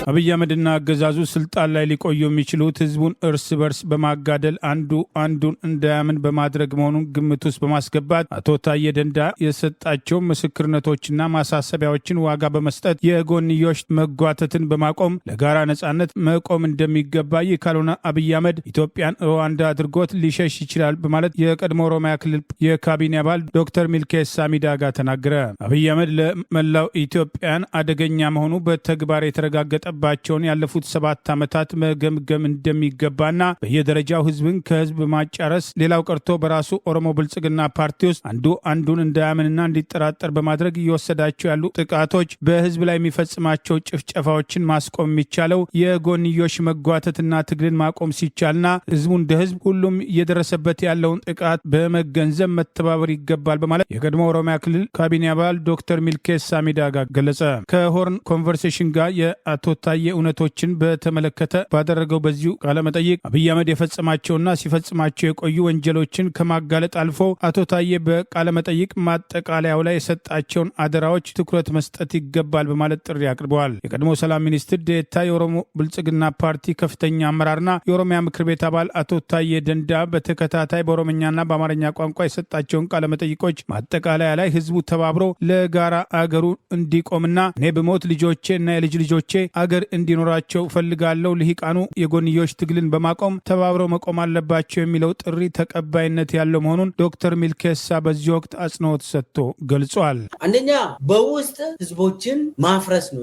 አብይ አህመድና አገዛዙ ስልጣን ላይ ሊቆዩ የሚችሉት ህዝቡን እርስ በርስ በማጋደል አንዱ አንዱን እንዳያምን በማድረግ መሆኑን ግምት ውስጥ በማስገባት አቶ ታዬ ደንዳ የሰጣቸው ምስክርነቶችና ማሳሰቢያዎችን ዋጋ በመስጠት የጎንዮሽ መጓተትን በማቆም ለጋራ ነጻነት መቆም እንደሚገባ፣ ይህ ካልሆነ አብይ አህመድ ኢትዮጵያን ሩዋንዳ አድርጎት ሊሸሽ ይችላል በማለት የቀድሞ ኦሮሚያ ክልል የካቢኔ አባል ዶክተር ሚልኬሳ ሚዳጋ ተናገረ። አብይ አህመድ ለመላው ኢትዮጵያን አደገኛ መሆኑ በተግባር የተረጋገጠ ባቸውን ያለፉት 7 ዓመታት መገምገም እንደሚገባና በየደረጃው ህዝብን ከህዝብ ማጫረስ ሌላው ቀርቶ በራሱ ኦሮሞ ብልጽግና ፓርቲ ውስጥ አንዱ አንዱን እንዳያምንና እንዲጠራጠር በማድረግ እየወሰዳቸው ያሉ ጥቃቶች በህዝብ ላይ የሚፈጽማቸው ጭፍጨፋዎችን ማስቆም የሚቻለው የጎንዮሽ መጓተትና ትግልን ማቆም ሲቻልና ህዝቡ እንደ ህዝብ ሁሉም እየደረሰበት ያለውን ጥቃት በመገንዘብ መተባበር ይገባል በማለት የቀድሞ ኦሮሚያ ክልል ካቢኔ አባል ዶክተር ሚልኬሳ ሚዳጋ ገለጸ። ከሆርን ኮንቨርሴሽን ጋር የአቶ ታዬ እውነቶችን በተመለከተ ባደረገው በዚሁ ቃለመጠይቅ አብይ አህመድ የፈጸማቸውና ሲፈጽማቸው የቆዩ ወንጀሎችን ከማጋለጥ አልፎ አቶ ታዬ በቃለመጠይቅ ማጠቃለያው ላይ የሰጣቸውን አደራዎች ትኩረት መስጠት ይገባል በማለት ጥሪ አቅርበዋል። የቀድሞ ሰላም ሚኒስትር ዴኤታ የኦሮሞ ብልጽግና ፓርቲ ከፍተኛ አመራርና የኦሮሚያ ምክር ቤት አባል አቶ ታዬ ደንዳ በተከታታይ በኦሮምኛና በአማርኛ ቋንቋ የሰጣቸውን ቃለመጠይቆች ማጠቃለያ ላይ ህዝቡ ተባብሮ ለጋራ አገሩ እንዲቆምና እኔ ብሞት ልጆቼ እና የልጅ ልጆቼ አገር እንዲኖራቸው ፈልጋለሁ፣ ልሂቃኑ የጎንዮሽ ትግልን በማቆም ተባብረው መቆም አለባቸው የሚለው ጥሪ ተቀባይነት ያለው መሆኑን ዶክተር ሚልኬሳ በዚህ ወቅት አጽንኦት ሰጥቶ ገልጿል። አንደኛ በውስጥ ህዝቦችን ማፍረስ ነው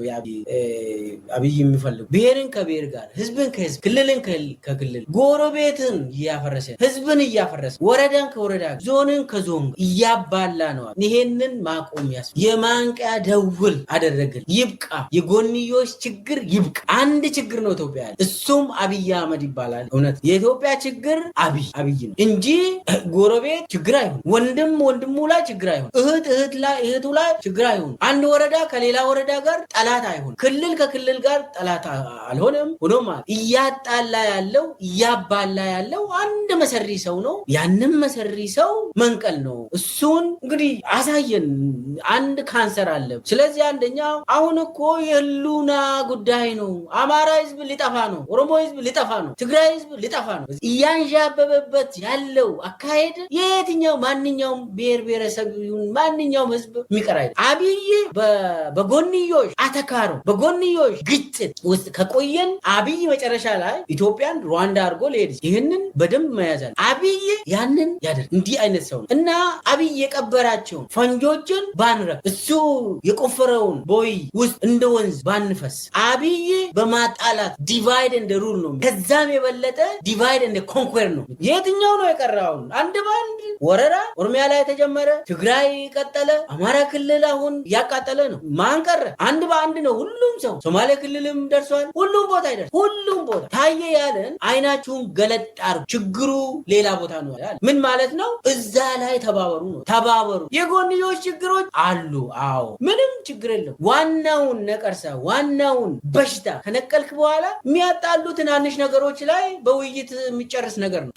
አብይ የሚፈልጉ፣ ብሔርን ከብሔር ጋር፣ ህዝብን ከህዝብ፣ ክልልን ከክልል፣ ጎረቤትን እያፈረሰ፣ ህዝብን እያፈረሰ፣ ወረዳን ከወረዳ፣ ዞንን ከዞን እያባላ ነው። ይሄንን ማቆም ያስ የማንቂያ ደውል አደረግን። ይብቃ። የጎንዮሽ ችግር ይብቃ። አንድ ችግር ነው ኢትዮጵያ ያለ፣ እሱም አብይ አህመድ ይባላል። እውነት የኢትዮጵያ ችግር አብይ ነው እንጂ ጎረቤት ችግር አይሆን፣ ወንድም ወንድሙ ላይ ችግር አይሆን፣ እህት ላይ እህቱ ላይ ችግር አይሆን፣ አንድ ወረዳ ከሌላ ወረዳ ጋር ጠላት አይሆን፣ ክልል ከክልል ጋር ጠላት አልሆነም። ሆኖም እያጣላ ያለው እያባላ ያለው አንድ መሰሪ ሰው ነው። ያንን መሰሪ ሰው መንቀል ነው። እሱን እንግዲህ አሳየን። አንድ ካንሰር አለ። ስለዚህ አንደኛው አሁን እኮ የህሉና ጉዳይ ነው። አማራ ህዝብ ሊጠፋ ነው። ኦሮሞ ህዝብ ሊጠፋ ነው። ትግራይ ህዝብ ሊጠፋ ነው። እያንዣበበበት ያለው አካሄድ የትኛው ማንኛውም ብሔር ብሔረሰብ ይሁን ማንኛውም ህዝብ የሚቀር አይደለም። አብይ በጎንዮሽ አተካሮ በጎንዮሽ ግጭት ውስጥ ከቆየን አብይ መጨረሻ ላይ ኢትዮጵያን ሩዋንዳ አድርጎ ሊሄድ ይህንን በደንብ መያዛል። አብይ ያንን ያደርግ እንዲህ አይነት ሰው እና አብይ የቀበራቸውን ፈንጆችን ባንረፍ፣ እሱ የቆፈረውን ቦይ ውስጥ እንደ ወንዝ ባንፈስ፣ አብይ በማጣላት ዲቫይድ እንደ ሩል ነው። ከዛም የበለጠ ዲቫይድ እንደ ኮንኩዌር ነው። የትኛው ነው የቀረው? አንድ ባንድ ወረራ ኦሮሚያ ላይ ተጀመረ፣ ትግራይ ቀጠለ፣ አማራ ክልል አሁን ያቃጠለ ነው። ማን ቀረ? አንድ በአንድ ነው ሁሉም ሰው። ሶማሌ ክልልም ደርሷል። ሁሉም ቦታ ይደርስ። ሁሉም ቦታ ታየ ያለን አይናችሁን ገለጥ አርጉ። ችግሩ ሌላ ቦታ ነው ያለ ምን ማለት ነው? እዛ ላይ ተባበሩ ነው። ተባበሩ። የጎንዮሽ ችግሮች አሉ። አዎ ምንም ችግር የለም። ዋናውን ነቀርሳ ዋናውን በሽታ ከነቀልክ በኋላ የሚያጣሉ ትናንሽ ነገሮች ላይ በውይይት የሚጨርስ ነገር ነው።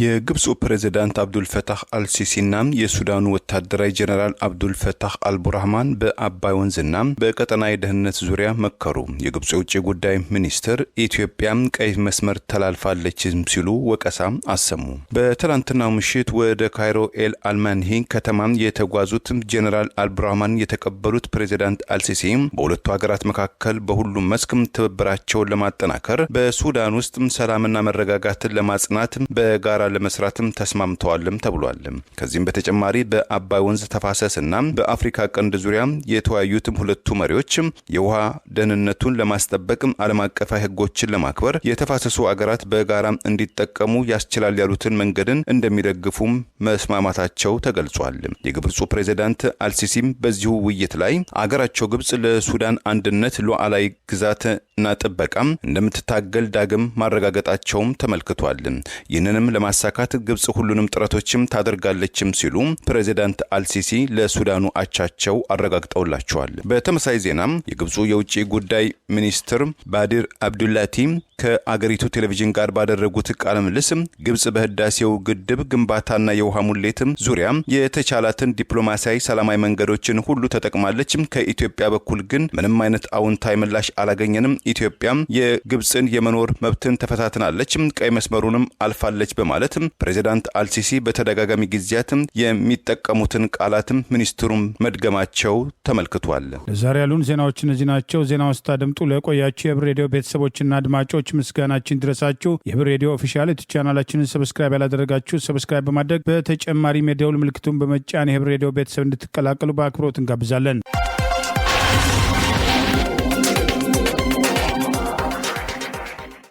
የግብፁ ፕሬዝዳንት አብዱልፈታህ አልሲሲና የሱዳኑ ወታደራዊ ጀነራል አብዱልፈታህ አልቡርሃን በአባይ ወንዝና በቀጠናዊ ደህንነት ዙሪያ መከሩ። የግብፁ የውጭ ጉዳይ ሚኒስትር ኢትዮጵያ ቀይ መስመር ተላልፋለች ሲሉ ወቀሳ አሰሙ። በትላንትናው ምሽት ወደ ካይሮ ኤል አልማንሂ ከተማ የተጓዙት ጀነራል አልቡርሃን የተቀበሉት ፕሬዝዳንት አልሲሲ በሁለቱ ሀገራት መካከል በሁሉም መስክ ትብብራቸውን ለማጠናከር በሱዳን ውስጥ ሰላምና መረጋጋትን ለማጽናት በጋራ ለመስራትም ተስማምተዋልም ተብሏል። ከዚህም በተጨማሪ በአባይ ወንዝ ተፋሰስና በአፍሪካ ቀንድ ዙሪያ የተወያዩትም ሁለቱ መሪዎች የውሃ ደህንነቱን ለማስጠበቅ ዓለም አቀፋዊ ሕጎችን ለማክበር የተፋሰሱ አገራት በጋራ እንዲጠቀሙ ያስችላል ያሉትን መንገድን እንደሚደግፉም መስማማታቸው ተገልጿል። የግብፁ ፕሬዝዳንት አልሲሲም በዚሁ ውይይት ላይ አገራቸው ግብፅ ለሱዳን አንድነት ሉዓላዊ ግዛትና ጥበቃ እንደምትታገል ዳግም ማረጋገጣቸውም ተመልክቷል። ይህንንም ለማሳካት ግብፅ ሁሉንም ጥረቶችም ታደርጋለችም ሲሉ ፕሬዝዳንት አልሲሲ ለሱዳኑ አቻቸው አረጋግጠውላቸዋል። በተመሳሳይ ዜና የግብፁ የውጭ ጉዳይ ሚኒስትር ባዲር አብዱላቲ ከአገሪቱ ቴሌቪዥን ጋር ባደረጉት ቃለ ምልልስ ግብፅ በህዳሴው ግድብ ግንባታና የውሃ ሙሌት ዙሪያ የተቻላትን ዲፕሎማሲያዊ ሰላማዊ መንገዶችን ሁሉ ተጠቅማለች። ከኢትዮጵያ በኩል ግን ምንም አይነት አዎንታዊ ምላሽ አላገኘንም። ኢትዮጵያ የግብፅን የመኖር መብትን ተፈታትናለች፣ ቀይ መስመሩንም አልፋለች በማለት ፕሬዝዳንት አልሲሲ በተደጋጋሚ ጊዜያት የሚጠቀሙትን ቃላት ሚኒስትሩም መድገማቸው ተመልክቷል። ለዛሬ ያሉን ዜናዎች እነዚህ ናቸው። ዜናውን ስታደምጡ ለቆያችሁ የህብር ሬዲዮ ቤተሰቦችና አድማጮች ምስጋናችን ድረሳችሁ። የህብር ሬዲዮ ኦፊሻል ቻናላችንን ሰብስክራይብ ያላደረጋችሁ ሰብስክራይብ በማድረግ በተጨማሪ የደወል ምልክቱን በመጫን የህብር ሬዲዮ ቤተሰብ እንድትቀላቀሉ በአክብሮት እንጋብዛለን።